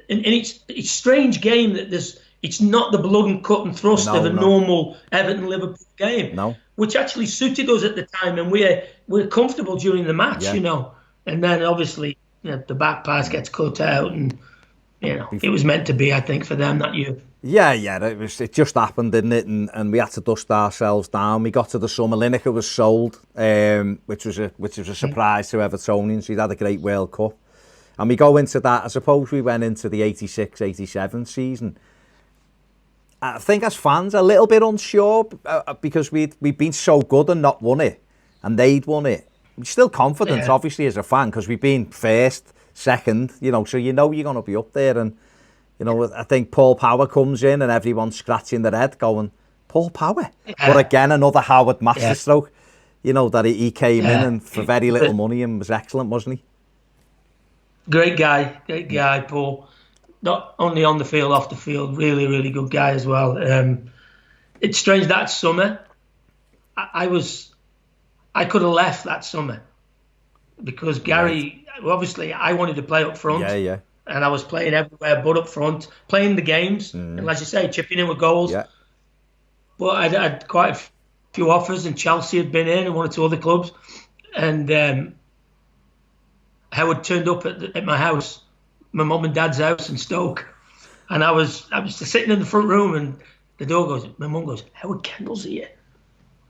and it's a strange game that it's not the blood and cut and thrust of a normal Everton Liverpool game. No. Which actually suited us at the time, and we're comfortable during the match, And then obviously the back pass gets cut out, and it was meant to be, I think, for them that year. Yeah, it just happened, didn't it? And we had to dust ourselves down. We got to the summer. Lineker was sold, which was a surprise to Evertonians. He'd had a great World Cup, and we go into that. I suppose we went into the 86-87 season. I think as fans, a little bit unsure because we'd been so good and not won it, and they'd won it. We're still confident, obviously, as a fan, because we've been first, second, so you're going to be up there. And, I think Paul Power comes in and everyone's scratching their head going, Paul Power? But again, another Howard masterstroke, that he came in and for very little money and was excellent, wasn't he? Great guy, Paul. Not only on the field, off the field, really, really good guy as well. It's strange that summer, I could have left that summer because Gary, obviously, I wanted to play up front. Yeah. And I was playing everywhere but up front, playing the games, and as you say, chipping in with goals. Yeah. But I had quite a few offers, and Chelsea had been in, and one or two other clubs, and Howard turned up at my house. My mum and dad's house in Stoke, and I was sitting in the front room, and the door goes, my mum goes, Howard Kendall's here.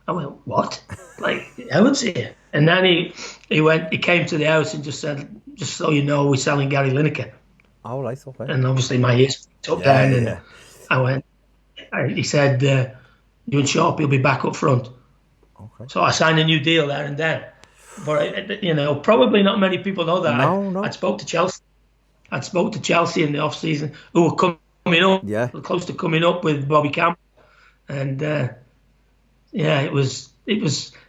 I went, what? Like, Howard's here. And then he came to the house and just said, just so you know, we're selling Gary Lineker. Oh, right, okay. And obviously my ears took down, and I went, he said, you and Sharp, he'll be back up front. Okay. So I signed a new deal there and then. But, you know, probably not many people know that. No. I spoke to Chelsea. I spoke to Chelsea in the off-season, who were coming up, close to coming up with Bobby Campbell. And, it was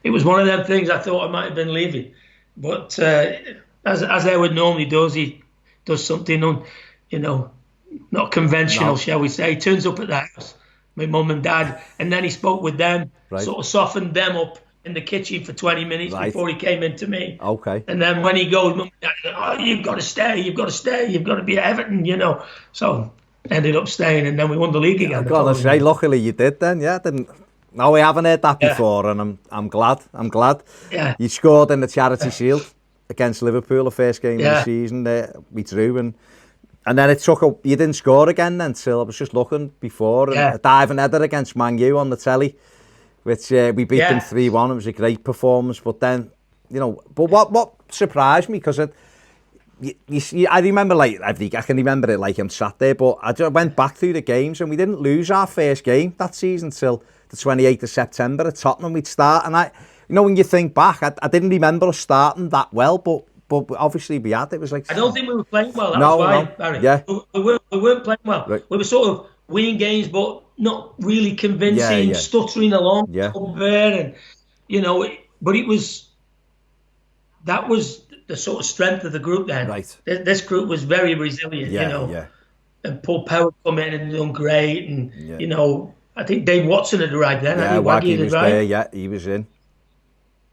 one of them things I thought I might have been leaving. But as Howard normally does, he does something, not conventional, shall we say. He turns up at the house, my mum and dad, and then he spoke with them, sort of softened them up in the kitchen for 20 minutes before he came in to me. Okay. And then when he goes, mum and dad, you've got to stay, you've got to be at Everton, So ended up staying, and then we won the league again. I've got to say, luckily you did then, No, we haven't heard that before, and I'm glad. Yeah. You scored in the Charity Shield against Liverpool, the first game of the season. We drew, and then it took you didn't score again then, till I was just looking before. And a diving header against Man U on the telly, which we beat them 3-1. It was a great performance, but then, but what surprised me, because I remember, I can remember it like I'm sat there, but I just went back through the games, and we didn't lose our first game that season till the 28th of September at Tottenham. We'd start, and when you think back, I didn't remember us starting that well, but obviously we had. It was like, I don't think we were playing well. That was why, Barry. Yeah. We weren't playing well. Right. We were sort of winning games, but not really convincing, stuttering along. Yeah. And, but that was the sort of strength of the group then. Right. This group was very resilient, Yeah. And Paul Power come in and done great, and, I think Dave Watson had arrived then. Yeah, Waggy was there. Yeah, he was in.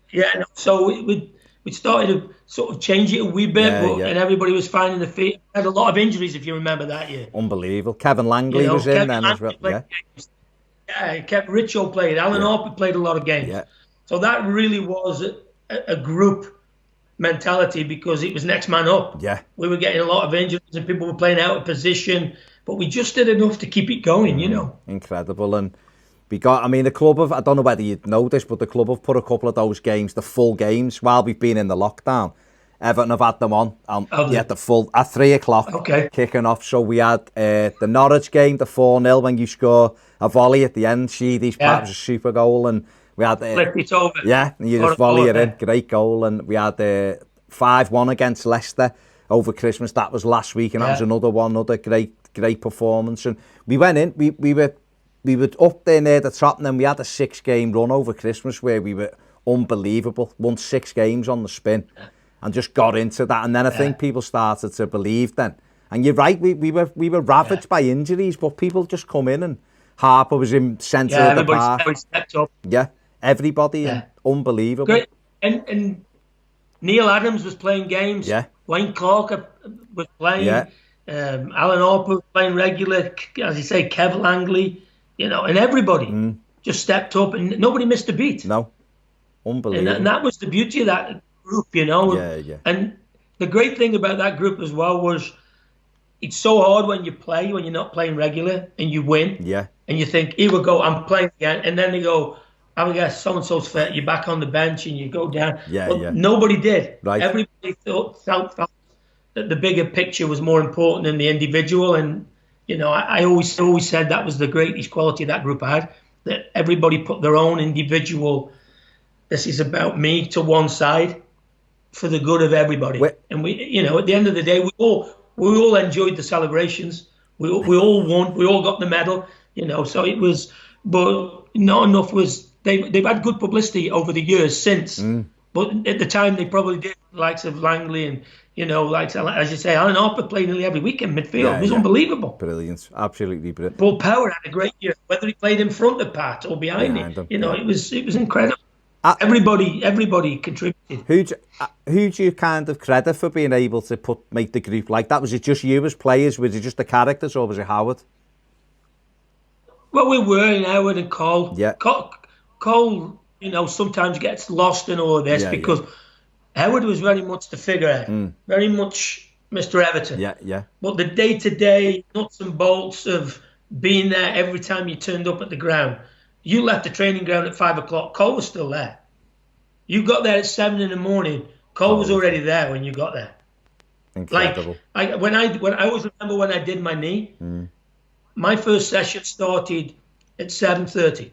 Yeah, so we started to sort of change it a wee bit, and everybody was finding the feet. Had a lot of injuries, if you remember that year. Unbelievable. Kevin Langley was in then as well. Yeah, Richo played. Alan Harper played a lot of games. Yeah. So that really was a group mentality, because it was next man up. Yeah. We were getting a lot of injuries and people were playing out of position, but we just did enough to keep it going, Incredible. And we got, the club have, I don't know whether you'd know this, but the club have put a couple of those games, the full games, while we've been in the lockdown. Everton have had them on. The full, at 3:00, kicking off. So we had the Norwich game, the 4-0, when you score a volley at the end. Sheedy's part was a super goal, and we had flip it over. Yeah, and you just volley it in. Great goal. And we had 5-1 against Leicester over Christmas. That was last week, and that was another great performance. And we went in. We were up there near the top, and then we had a 6-game run over Christmas where we were unbelievable. Won 6 games on the spin, and just got into that. And then I think people started to believe then. And you're right, we were ravaged by injuries, but people just come in, and Harper was in centre of the park. Everybody stepped up. Yeah, everybody, unbelievable. Great. And Neil Adams was playing games. Yeah. Wayne Clark was playing. Yeah. Alan Harper was playing regular. As you say, Kev Langley. And everybody just stepped up, and nobody missed a beat. No, unbelievable. And that was the beauty of that group, Yeah. And the great thing about that group as well was, it's so hard when you're not playing regular and you win. Yeah. And you think, here we go, I'm playing again. And then they go, I guess so-and-so's fit. You're back on the bench and you go down. But nobody did. Right. Everybody felt that the bigger picture was more important than the individual. And, I always said that was the greatest quality that group had, that everybody put their own individual, this is about me, to one side for the good of everybody. And we, at the end of the day, we all enjoyed the celebrations. We all won. We all got the medal. So it was, but not enough was. They've had good publicity over the years since, but at the time they probably did. The likes of Langley and as you say, Alan Harper played nearly every week in midfield. It was unbelievable. Brilliant, absolutely brilliant. Paul Power had a great year, whether he played in front of Pat or behind him. It was incredible. Everybody contributed. Who do you kind of credit for being able to make the group like that? Was it just you as players? Was it just the characters, or was it Howard? Well, we were in Howard and Cole. Yeah. Cole, sometimes gets lost in all of this because Howard was very much the figurehead, very much Mr. Everton. Yeah. But the day-to-day nuts and bolts of being there every time you turned up at the ground. You left the training ground at 5 o'clock. Cole was still there. You got there at 7 in the morning. Cole was already there when you got there. Incredible. Like when I always remember when I did my knee. My first session started at 7:30.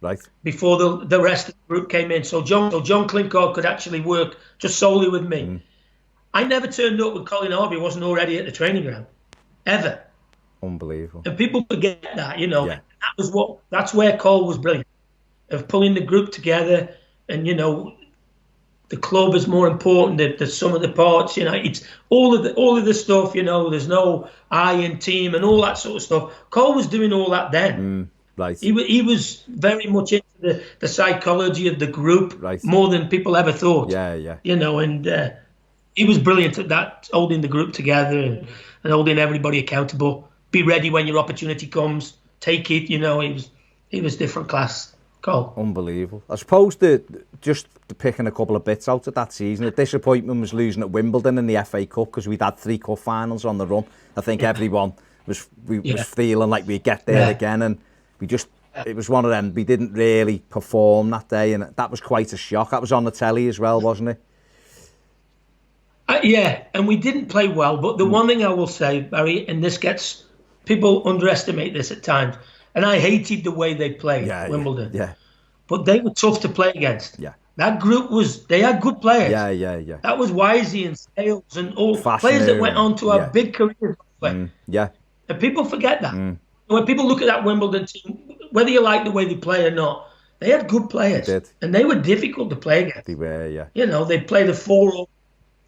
Right. Before the rest of the group came in, so John Clincord could actually work just solely with me. I never turned up when Colin Harvey wasn't already at the training ground, ever. Unbelievable. And people forget that, you know. Yeah. That's where Cole was brilliant, of pulling the group together. And, you know, the club is more important than the sum of the parts. You know, it's all of the stuff. You know, there's no I in team and all that sort of stuff. Cole was doing all that then. Right. He was very much into the psychology of the group, more than people ever thought. Yeah. You know, and he was brilliant at that, holding the group together and holding everybody accountable. Be ready when your opportunity comes. Take it. You know, he was different class. Cole. Unbelievable. I suppose just picking a couple of bits out of that season, the disappointment was losing at Wimbledon in the FA Cup, because we'd had 3 cup finals on the run. I think everyone was feeling like we'd get there again, and it was one of them. We didn't really perform that day, and that was quite a shock. That was on the telly as well, wasn't it? Yeah, and we didn't play well. But the one thing I will say, Barry, and people underestimate this at times, and I hated the way they played Wimbledon. Yeah. But they were tough to play against. Yeah. That group they had good players. Yeah. That was Wisey and Sales and all players that went on to have big careers. Yeah. And people forget that. When people look at that Wimbledon team, whether you like the way they play or not, they had good players. They did. And they were difficult to play against. They were, yeah. You know, they played the 4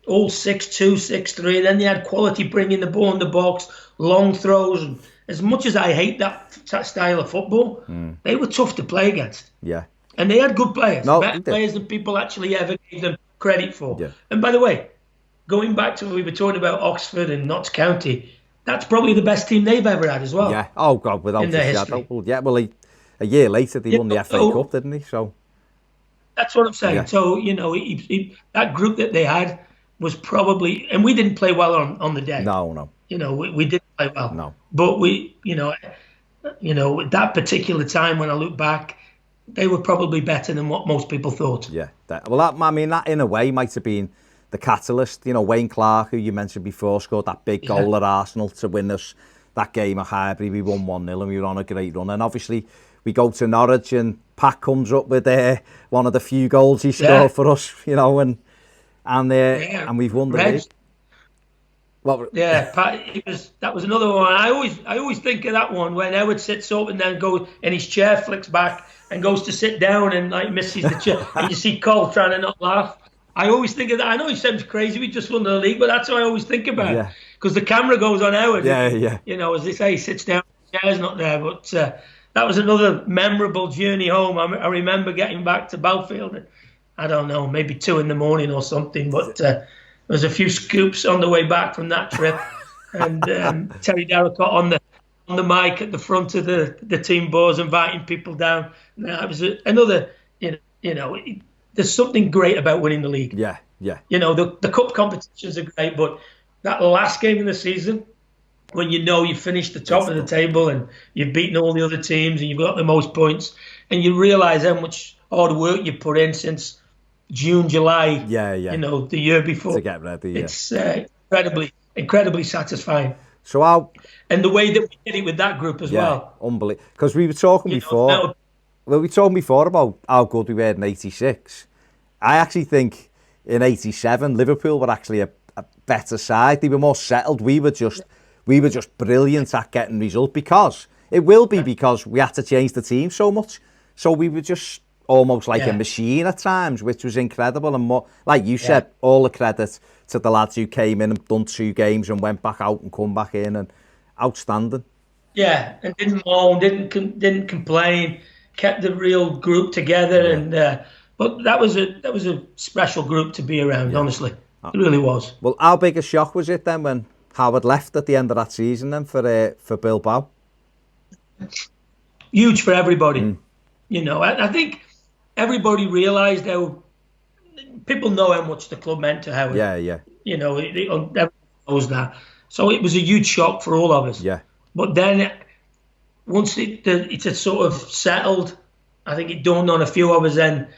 all 6-2, 6-3. Then they had quality bringing the ball in the box, long throws. And as much as I hate that style of football, they were tough to play against. Yeah. And they had good players, better players than people actually ever gave them credit for. Yeah. And by the way, going back to what we were talking about Oxford and Notts County, that's probably the best team they've ever had as well. Yeah. Oh, God, without a shadow. Well, yeah, well, a year later, they won the FA Cup, didn't he? So that's what I'm saying. Yeah. So, you know, that group that they had was probably, and we didn't play well on the day. No. You know, we didn't play well. No. But that particular time, when I look back, they were probably better than what most people thought. Yeah. That in a way might have been the catalyst. You know, Wayne Clark, who you mentioned before, scored that big goal at Arsenal to win us that game at Highbury. We won 1-0 and we were on a great run. And obviously we go to Norwich and Pat comes up with one of the few goals he scored for us, you know, and we've won the league. Pat, that was another one. I always think of that one when Howard sits up and then goes and his chair flicks back and goes to sit down and like misses the chair. And you see Cole trying to not laugh. I always think of that. I know he sounds crazy, we just won the league, but that's what I always think about. Yeah. Because the camera goes on Howard. Yeah. You know, as they say, he sits down, the chair's not there. But that was another memorable journey home. I remember getting back to Belfield. I don't know, maybe 2 a.m. or something. But there was a few scoops on the way back from that trip. And Terry Darracott on the mic at the front of the team bus, inviting people down. It was another, you know, there's something great about winning the league. Yeah. You know, the cup competitions are great, but that last game of the season, when you know you've finished the top of the table and you've beaten all the other teams and you've got the most points, and you realise how much hard work you put in since June, July, you know, the year before. To get ready, It's incredibly satisfying. So and the way that we did it with that group as well. Unbelievable. Because we were talking before. We were talking before about how good we were in '86. I actually think in '87 Liverpool were actually a better side. They were more settled. We were just brilliant at getting results, because we had to change the team so much. So we were just almost like a machine at times, which was incredible. And more, like you said, all the credit to the lads who came in and done 2 games and went back out and come back in, and outstanding. Yeah, and didn't moan, didn't complain, kept the real group together, and but that was a special group to be around. Honestly, it really was. Well, how big a shock was it then when Howard left at the end of that season then for Bilbao? Huge for everybody. You know, I think everybody realised how people know how much the club meant to Howard. Yeah. You know, everyone knows that. So it was a huge shock for all of us. Yeah. But then once it had sort of settled, I think it dawned on a few of us then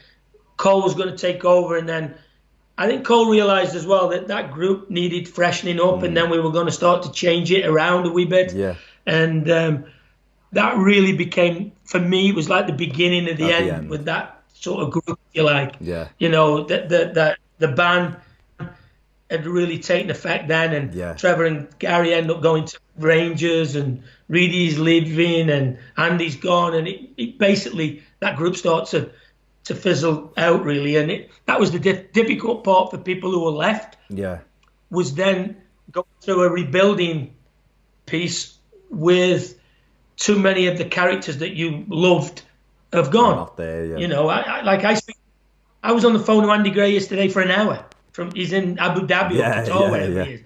Cole was going to take over, and then I think Cole realised as well that group needed freshening up, and then we were going to start to change it around a wee bit. Yeah. And that really became, for me, it was like the beginning of the end with that sort of group, if you like. Yeah. You know, the ban had really taken effect then, and Trevor and Gary ended up going to Rangers, and Reedy's leaving, and Andy's gone, and it basically, that group started to fizzle out, really. And that was the difficult part for people who were left. Yeah. Was then going through a rebuilding piece with too many of the characters that you loved have gone. Not there, yeah. You know, I was on the phone with Andy Gray yesterday for an hour. He's in Abu Dhabi or Qatar, wherever he is.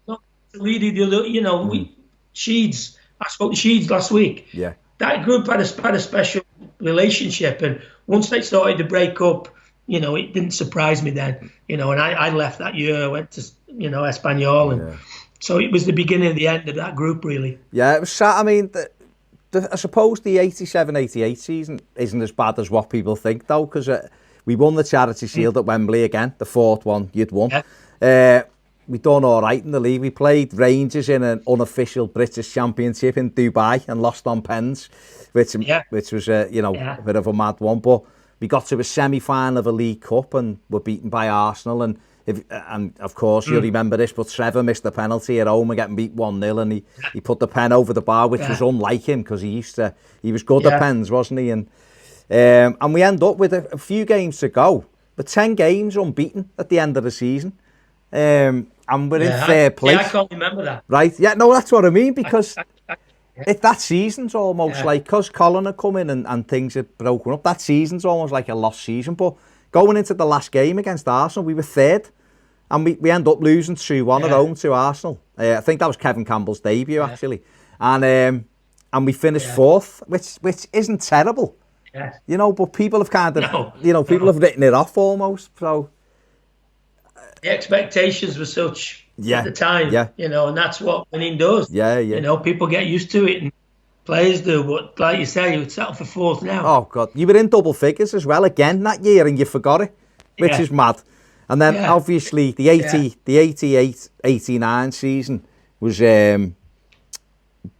Not really, you know, Sheeds. I spoke to Sheeds last week. Yeah. That group had a special relationship, and once they started to break up, you know, it didn't surprise me then. You know, and I left that year. I went to, you know, Espanyol, and so it was the beginning of the end of that group, really. Yeah, it was sad. I mean, I suppose the 87-88 season isn't as bad as what people think, though, because we won the Charity Shield at Wembley again, the fourth one you'd won. Yeah. We done all right in the league. We played Rangers in an unofficial British Championship in Dubai and lost on pens, which was a bit of a mad one. But we got to a semi-final of a League Cup and were beaten by Arsenal. And of course, you remember this, but Trevor missed the penalty at home and getting beat 1-0, and he put the pen over the bar, which was unlike him, because he was good at pens, wasn't he? And we end up with a few games to go, but 10 games unbeaten at the end of the season. And we're in third place. I can't remember that. Right? Yeah, no, that's what I mean, because that season's almost like, because Colin had come in and things had broken up, that season's almost like a lost season. But going into the last game against Arsenal, we were third, and we end up losing 2-1 at home to Arsenal. I think that was Kevin Campbell's debut, actually. And we finished fourth, which isn't terrible. Yeah. You know, but people have kind of, people have written it off almost, so... The expectations were such at the time, you know, and that's what winning does. Yeah. You know, people get used to it, and players do. But like you say, you would settle for fourth now. Oh God, you were in double figures as well again that year, and you forgot it, which is mad. And then obviously the 88-89 season was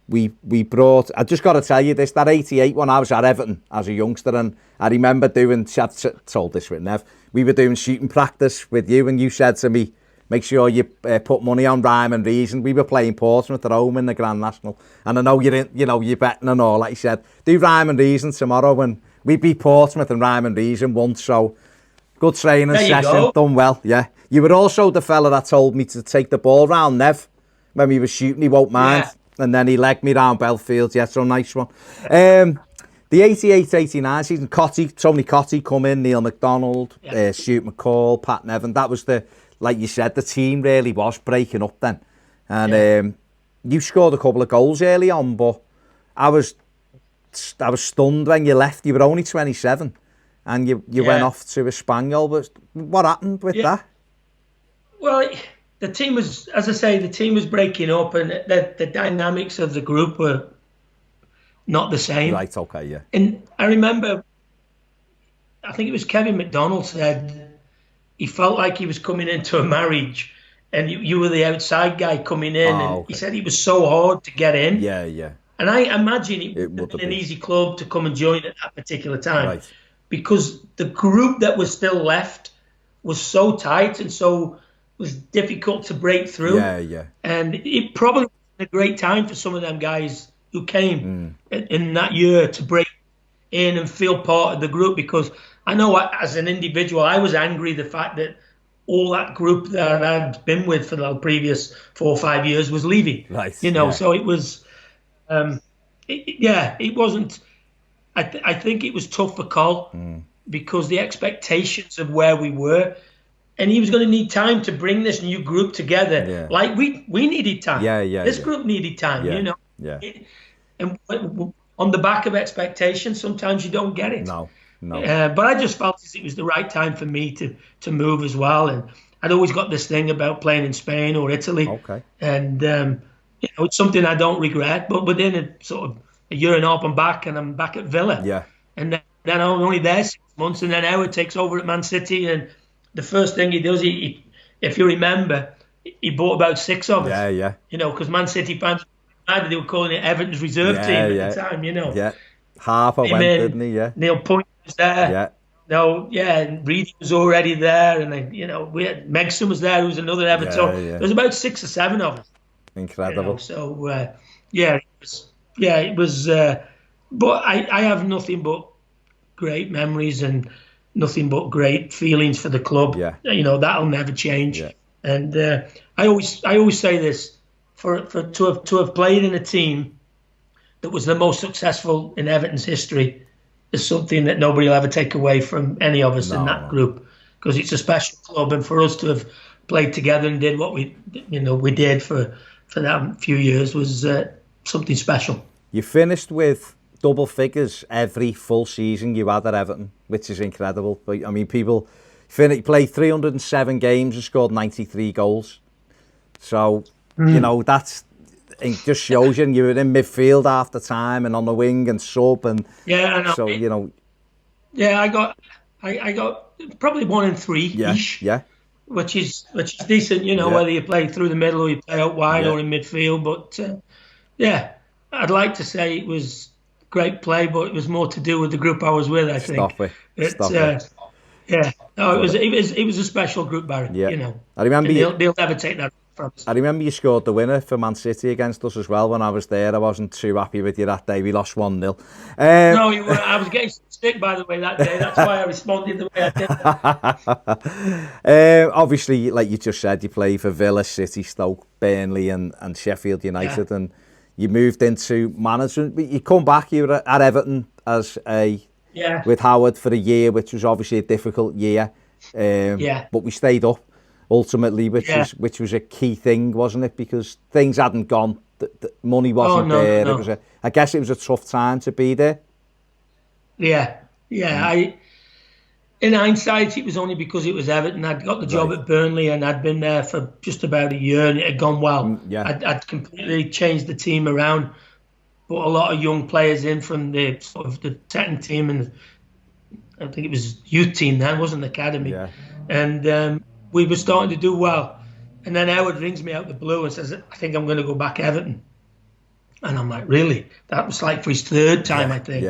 we brought. I just got to tell you this: that 88 one, I was at Everton as a youngster, and I remember doing. I've told this with Nev. We were doing shooting practice with you, and you said to me, "Make sure you put money on Rhyme and Reason." We were playing Portsmouth at home in the Grand National, and I know you're betting and all. Like you said, do Rhyme and Reason tomorrow, and we beat Portsmouth and Rhyme and Reason once. So good training session, done well. Yeah, you were also the fella that told me to take the ball round Nev when we were shooting. He won't mind, and then he legged me round Belfield. Yeah, so nice one. The 88-89 season, Tony Cotty come in, Neil McDonald, Stuart McCall, Pat Nevin. That was like you said, the team really was breaking up then. And you scored a couple of goals early on, but I was stunned when you left. You were only 27, and you went off to Espanyol. But what happened with that? Well, the team was, as I say, the team was breaking up, and the dynamics of the group were not the same. Right, okay, yeah. And I remember, I think it was Kevin McDonald said he felt like he was coming into a marriage, and you were the outside guy coming in, and he said it was so hard to get in. Yeah. And I imagine it would have been an easy club to come and join at that particular time, because the group that was still left was so tight and so was difficult to break through. Yeah. And it probably was a great time for some of them guys who came in that year to break in and feel part of the group, because I know as an individual, I was angry the fact that all that group that I'd been with for the previous 4 or 5 years was leaving. Right. So it was, it wasn't, I think it was tough for Col because the expectations of where we were, and he was going to need time to bring this new group together. Yeah. Like we needed time. This group needed time, Yeah. And on the back of expectations, sometimes you don't get it. No. But I just felt it was the right time for me to move as well. And I'd always got this thing about playing in Spain or Italy. Okay. And, it's something I don't regret. But within a year and a half, I'm back, and I'm back at Villa. Yeah. And then I'm only there 6 months, and then Howard takes over at Man City, and the first thing he does, he if you remember, he bought about 6 of us. Yeah, yeah. You know, because Man City fans, they were calling it Everton's reserve team at the time, you know. Yeah. Harper went, didn't he? Yeah. Neil Point was there. Yeah. No, yeah, and Reedy was already there, and then, you know, we had Megson was there, who was another Everton. Yeah. There was about 6 or 7 of us. Incredible. You know, so it was. But I have nothing but great memories and nothing but great feelings for the club. Yeah. You know, that'll never change. Yeah. And I always say this, to have played in a team that was the most successful in Everton's history is something that nobody will ever take away from any of us in that group, because it's a special club, and for us to have played together and did what we did for that few years was something special. You finished with double figures every full season you had at Everton, which is incredible. But I mean, people played 307 games and scored 93 goals. So, you know, it just shows you, and you were in midfield half the time and on the wing and sub, and so, you know. Yeah, I got probably 1 in 3-ish. Yeah. Which is decent, you know, whether you play through the middle or you play out wide or in midfield. But I'd like to say it was great play, but it was more to do with the group I was with, I think. Stop it. Yeah, no, it was a special group, Barry. Yeah. You know, I remember they'll never take that from us. I remember you scored the winner for Man City against us as well when I was there. I wasn't too happy with you that day. We lost 1-0. No, you weren't. I was getting stick, by the way, that day. That's why I responded the way I did. Obviously, like you just said, you played for Villa, City, Stoke, Burnley and Sheffield United, and you moved into management. You come back, you were at Everton as with Howard for a year, which was obviously a difficult year. But we stayed up ultimately, which was a key thing, wasn't it? Because things hadn't gone, the money wasn't there. No. I guess it was a tough time to be there. In hindsight, it was only because it was Everton. I'd got the job at Burnley, and I'd been there for just about a year, and it had gone well. I'd completely changed the team around, put a lot of young players in from the sort of the second team, and I think it was youth team then, wasn't the academy. And we were starting to do well. And then Howard rings me out the blue and says, I think I'm going to go back Everton. And I'm like, really? That was like for his 3rd time, I think.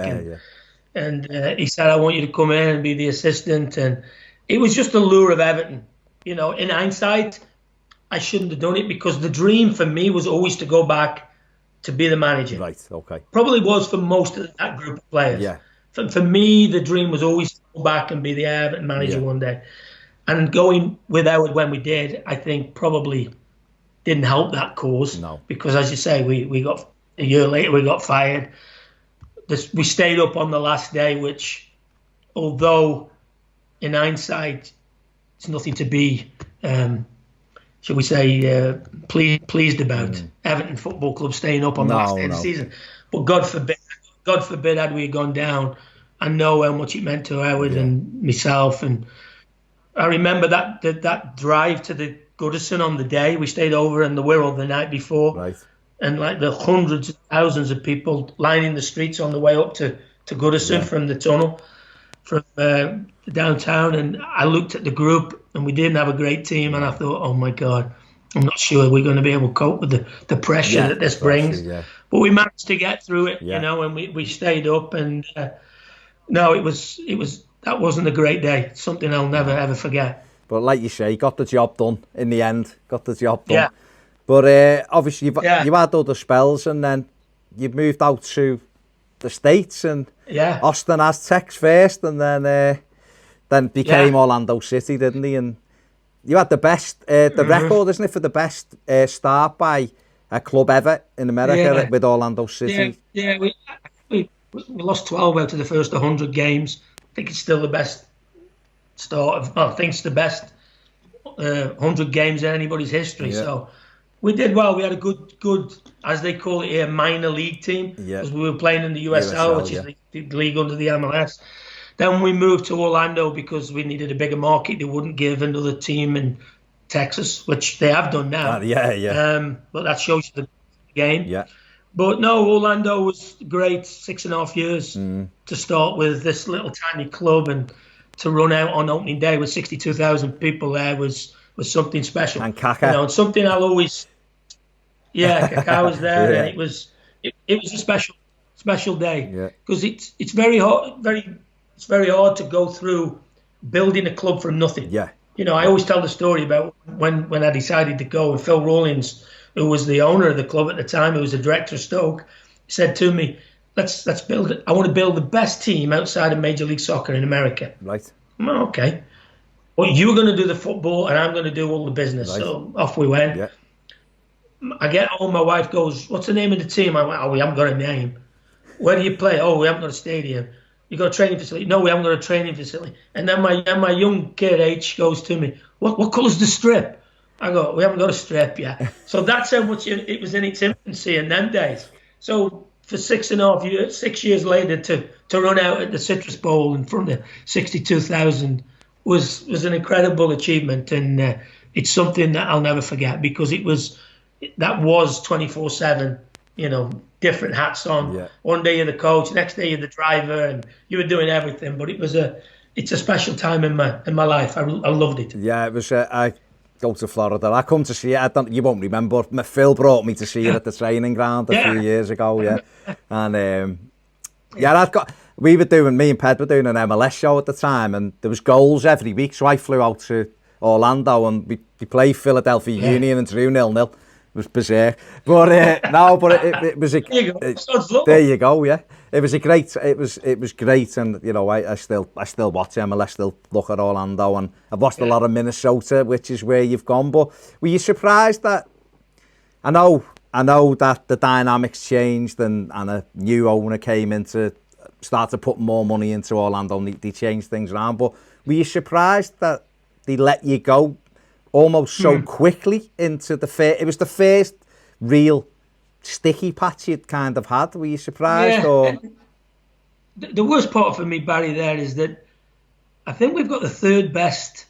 And he said, I want you to come in and be the assistant. And it was just the lure of Everton. You know, in hindsight, I shouldn't have done it, because the dream for me was always to go back to be the manager. Right, okay. Probably was for most of that group of players. Yeah. For me, the dream was always to go back and be the Everton manager one day. And going with Howard when we did, I think probably didn't help that cause. No. Because, as you say, we got a year later, we got fired. We stayed up on the last day, which, although in hindsight, it's nothing to be, shall we say, pleased about. Everton Football Club staying up on the last day of the season. But God forbid had we gone down. I know how much it meant to Howard and myself. And I remember that drive to the Goodison on the day. We stayed over in the Wirral the night before. Right. And like the hundreds of thousands of people lining the streets on the way up to Goodison from the tunnel, from downtown. And I looked at the group, and we didn't have a great team. And I thought, oh my God, I'm not sure we're going to be able to cope with the pressure that this brings. But we managed to get through it, you know, and we stayed up. And no, it was that wasn't a great day. Something I'll never ever forget. But like you say, got the job done in the end. Got the job done. Yeah. But obviously you had other spells, and then you moved out to the States and Austin Aztecs first, and then became Orlando City, didn't he? And you had the best, the record, isn't it, for the best start by a club ever in America with Orlando City. Yeah, we lost 12 out of the first 100 games. I think it's still the best start of, I think it's the best 100 games in anybody's history. So we did well. We had a good, as they call it here, minor league team, because we were playing in the USL, which is the league under the MLS. Then we moved to Orlando because we needed a bigger market. They wouldn't give another team in Texas, which they have done now. But that shows you the game. But no, Orlando was great. 6.5 years to start with this little tiny club, and to run out on opening day with 62,000 people there was something special. And Kaka. And something I'll always, Kaka was there, and it was a special day, because it's very hard to go through building a club from nothing. Yeah. I always tell the story about when I decided to go, and Phil Rawlins, who was the owner of the club at the time, who was the director of Stoke, said to me, let's build it. I want to build the best team outside of Major League Soccer in America. Right. Well, okay. Well, you're going to do the football and I'm going to do all the business. Right. So off we went. Yeah. I get home, my wife goes, what's the name of the team? I went, we haven't got a name. Where do you play? Oh, we haven't got a stadium. You got a training facility? No, we haven't got a training facility. And then my young kid H goes to me, what colour's the strip? I go, we haven't got a strip yet. So that's how much it was in its infancy in them days. So for 6.5 years, 6 years later, to run out at the Citrus Bowl in front of 62,000 was an incredible achievement, and it's something that I'll never forget, because that was 24/7. Different hats on. Yeah. One day you're the coach, next day you're the driver, and you were doing everything. But it's a special time in my life. I loved it. Yeah, it was. I go to Florida. I come to see it. You won't remember. Phil brought me to see it at the training ground a few years ago. Yeah, and me and Ped were doing an MLS show at the time, and there was goals every week. So I flew out to Orlando, and we played Philadelphia Union and drew 0-0. It was berserk, but it was there you go. Yeah, it was great, and I still watch MLS, still look at Orlando, and I've watched a lot of Minnesota, which is where you've gone. But were you surprised that I know that the dynamics changed, and a new owner came in to start to put more money into Orlando, and they changed things around, but were you surprised that they let you go almost so quickly into it was the first real sticky patch you'd kind of had? Were you surprised? Or the worst part for me, Barry, there is that I think we've got the third best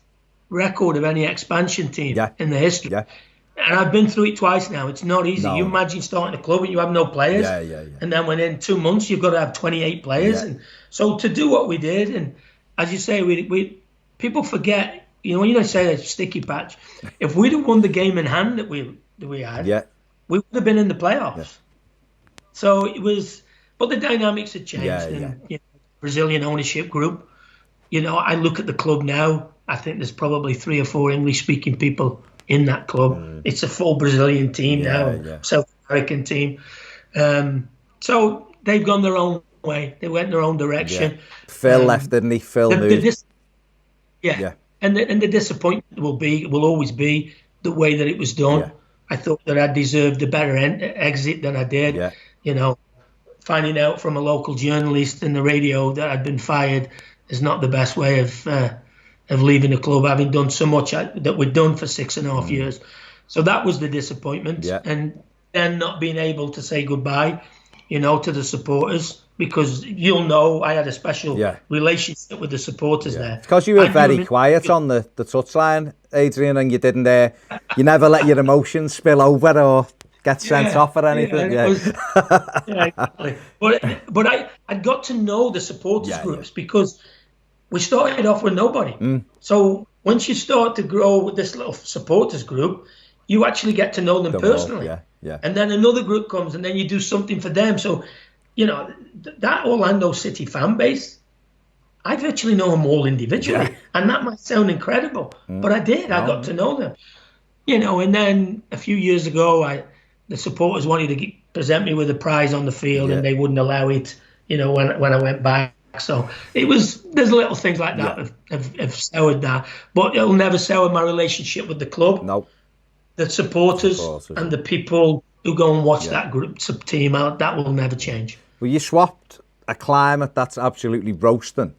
record of any expansion team in the history. Yeah. And I've been through it twice now. It's not easy. No. You imagine starting a club and you have no players. Yeah. And then within 2 months, you've got to have 28 players. Yeah. And so to do what we did, and as you say, we people forget, when you say a sticky patch, if we'd have won the game in hand that we had, we would have been in the playoffs. Yeah. So it was, but the dynamics had changed. Brazilian ownership group. I look at the club now. I think there's probably 3 or 4 English-speaking people in that club. It's a full Brazilian team now, South American team. So they've gone their own way. They went their own direction. Yeah. Phil left, didn't he? Phil moved. And the disappointment will always be the way that it was done. Yeah. I thought that I deserved a better exit than I did. Yeah. Finding out from a local journalist in the radio that I'd been fired is not the best way of leaving the club, having done so much that we'd done for 6.5 years. So that was the disappointment. Yeah. And then not being able to say goodbye, to the supporters, because I had a special relationship with the supporters there. Because you were very quiet on the touchline, Adrian, and you didn't, you never let your emotions spill over or get sent off or anything. Exactly. But I got to know the supporters groups because we started off with nobody. So once you start to grow with this little supporters group, you actually get to know them personally. And then another group comes, and then you do something for them. So, that Orlando City fan base, I virtually know them all individually. Yeah. And that might sound incredible, but I did. I got to know them. And then a few years ago, the supporters wanted to present me with a prize on the field, and they wouldn't allow it, when I went back. So there's little things like that have soured that. But it'll never sour my relationship with the club. No. The supporters and the people who go and watch that group team out, that will never change. Well, you swapped a climate that's absolutely roasting.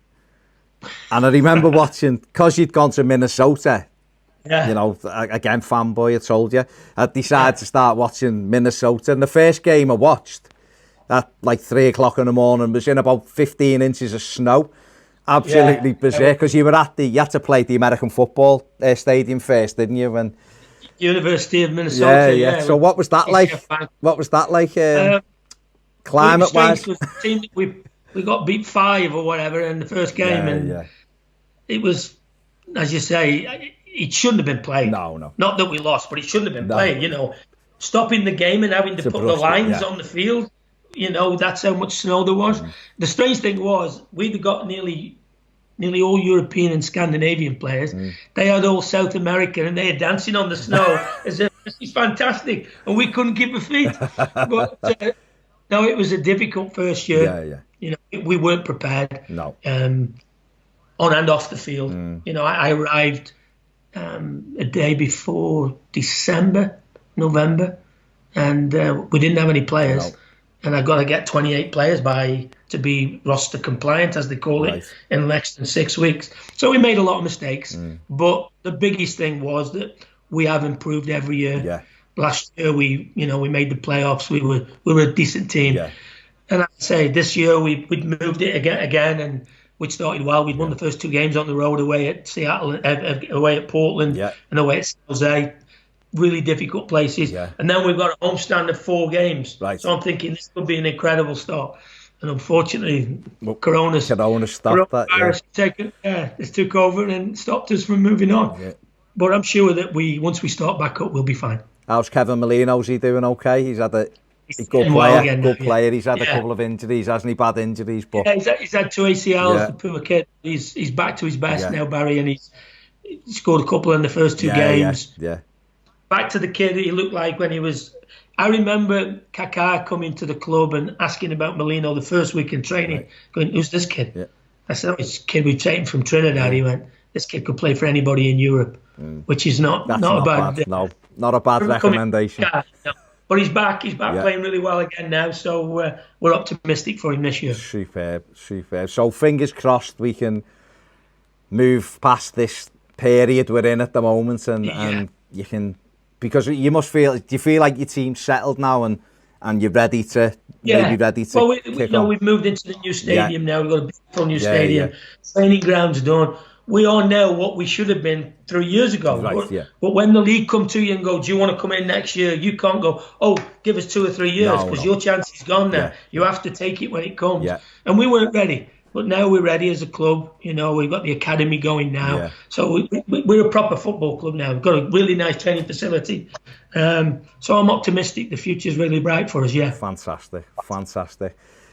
And I remember watching, because you'd gone to Minnesota, again, fanboy, I told you, I decided to start watching Minnesota. And the first game I watched at 3 o'clock in the morning was in about 15 inches of snow. Absolutely berserk, because you had to play the American football stadium first, didn't you? When University of Minnesota. Yeah. So what was that like? What was that like? Climate-wise, was the team that we got beat 5 or whatever in the first game, it was, as you say, it shouldn't have been played. No. Not that we lost, but it shouldn't have been played. You know, stopping the game and having to put the lines on the field. You know, that's how much snow there was. The strange thing was we'd got nearly all European and Scandinavian players. They had all South American, and they are dancing on the snow as if it's fantastic, and we couldn't keep a feet. But no, it was a difficult first year. You know, we weren't prepared. No. On and off the field. You know, I arrived a day before November, and we didn't have any players. No. And I've got to get 28 players to be roster compliant, as they call it, in less than 6 weeks. So we made a lot of mistakes. But the biggest thing was that we have improved every year. Yeah. Last year we made the playoffs. We were a decent team. Yeah. And I'd say this year we'd moved it again, and we'd started well. We'd won the first 2 games on the road, away at Seattle, away at Portland, and away at San Jose. Really difficult places. Yeah. And then we've got a homestand of 4 games. Right. So I'm thinking this could be an incredible start. And unfortunately, Corona stopped that. It took over and stopped us from moving on. Yeah. But I'm sure that once we start back up, we'll be fine. How's Kevin Molino's he doing okay? He's had a good player. He's had a couple of injuries, hasn't he? Bad injuries. But he's had 2 ACLs, the poor kid. He's back to his best now, Barry, and he's scored a couple in the first 2 games. Yeah. Back to the kid he looked like when he was... I remember Kaká coming to the club and asking about Molino the first week in training, going, "Who's this kid?" Yeah. I said, "Oh, it's a kid we taken from Trinidad." He went, "This kid could play for anybody in Europe," which is not a bad... not a bad recommendation. No. But he's back playing really well again now, so we're optimistic for him this year. Superb. So fingers crossed we can move past this period we're in at the moment and you can... Because you must feel, do you feel like your team's settled now and you're ready to maybe ready to we've moved into the new stadium now. We've got a beautiful new stadium. Training ground's done. We are now what we should have been 3 years ago. But when the league come to you and go, "Do you want to come in next year?" You can't go, "Oh, give us 2 or 3 years," because your chance is gone now. You have to take it when it comes. And we weren't ready. But now we're ready as a club. You know, we've got the academy going now. So we're a proper football club now. We've got a really nice training facility. So I'm optimistic. The future's really bright for us, Fantastic.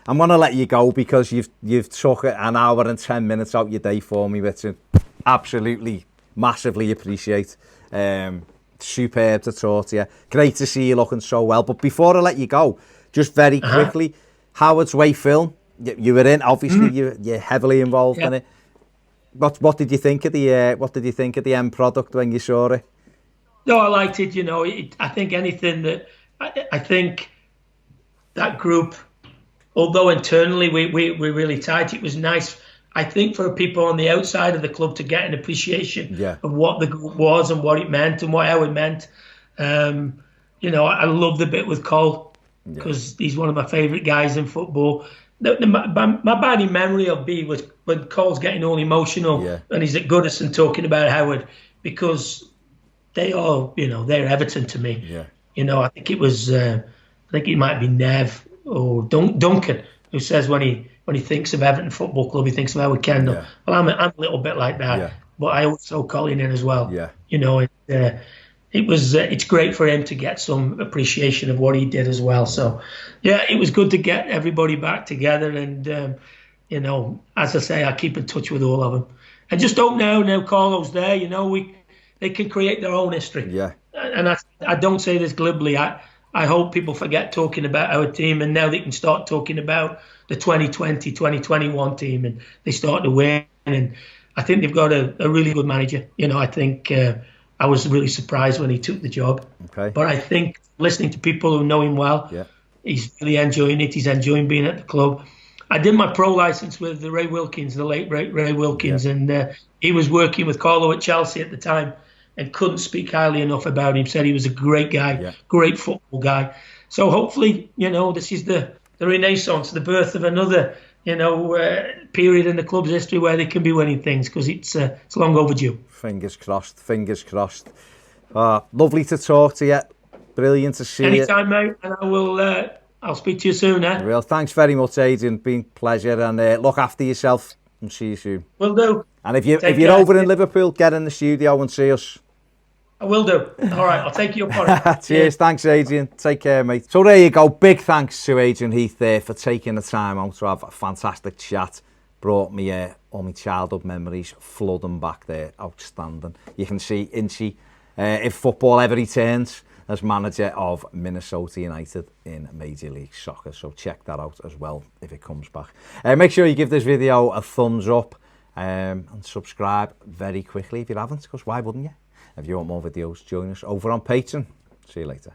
I'm going to let you go because you've took an hour and 10 minutes out your day for me, which I absolutely, massively appreciate. Superb to talk to you. Great to see you looking so well. But before I let you go, just very quickly, Howard's Way film. You were in, obviously. You're heavily involved in it. What did you think of the end product when you saw it? No, I liked it. You know, I think anything that I think that group, although internally we're really tight, it was nice. I think for people on the outside of the club to get an appreciation of what the group was and what it meant and how it meant. You know, I love the bit with Cole because he's one of my favourite guys in football. My bad memory of B was when Cole's getting all emotional and he's at Goodison talking about Howard because they are, you know, they're Everton to me. You know, I think it was, I think it might be Nev or Duncan who says when he thinks of Everton Football Club, he thinks of Howard Kendall. Well, I'm a little bit like that, but I always throw Colin in as well. You know, it's great for him to get some appreciation of what he did as well. So, it was good to get everybody back together. And, you know, as I say, I keep in touch with all of them. And just don't know now Carlo's there, you know, they can create their own history. And I don't say this glibly. I hope people forget talking about our team and now they can start talking about the 2020, 2021 team and they start to win. And I think they've got a really good manager. You know, I think... I was really surprised when he took the job. But I think listening to people who know him well, he's really enjoying it. He's enjoying being at the club. I did my pro license with Ray Wilkins, the late Ray Wilkins, and he was working with Carlo at Chelsea at the time and couldn't speak highly enough about him. Said he was a great guy, great football guy. So hopefully, you know, this is the renaissance, the birth of another, you know, period in the club's history where they can be winning things because it's long overdue. Fingers crossed. Lovely to talk to you. Brilliant to see you. Anytime, mate. And I will I'll speak to you soon, eh? Well, thanks very much, Adrian. Been a pleasure, and look after yourself and see you soon. Will do. And if you're over in Liverpool, get in the studio and see us. I will do. All right, I'll take you up on it. Cheers. Thanks, Adrian. Take care, mate. So there you go. Big thanks to Adrian Heath there for taking the time out to have a fantastic chat. Brought me all my childhood memories flooding back there. Outstanding. You can see Inchy, if football ever returns, as manager of Minnesota United in Major League Soccer. So check that out as well if it comes back. Make sure you give this video a thumbs up and subscribe very quickly if you haven't, because why wouldn't you? If you want more videos, join us over on Patreon. See you later.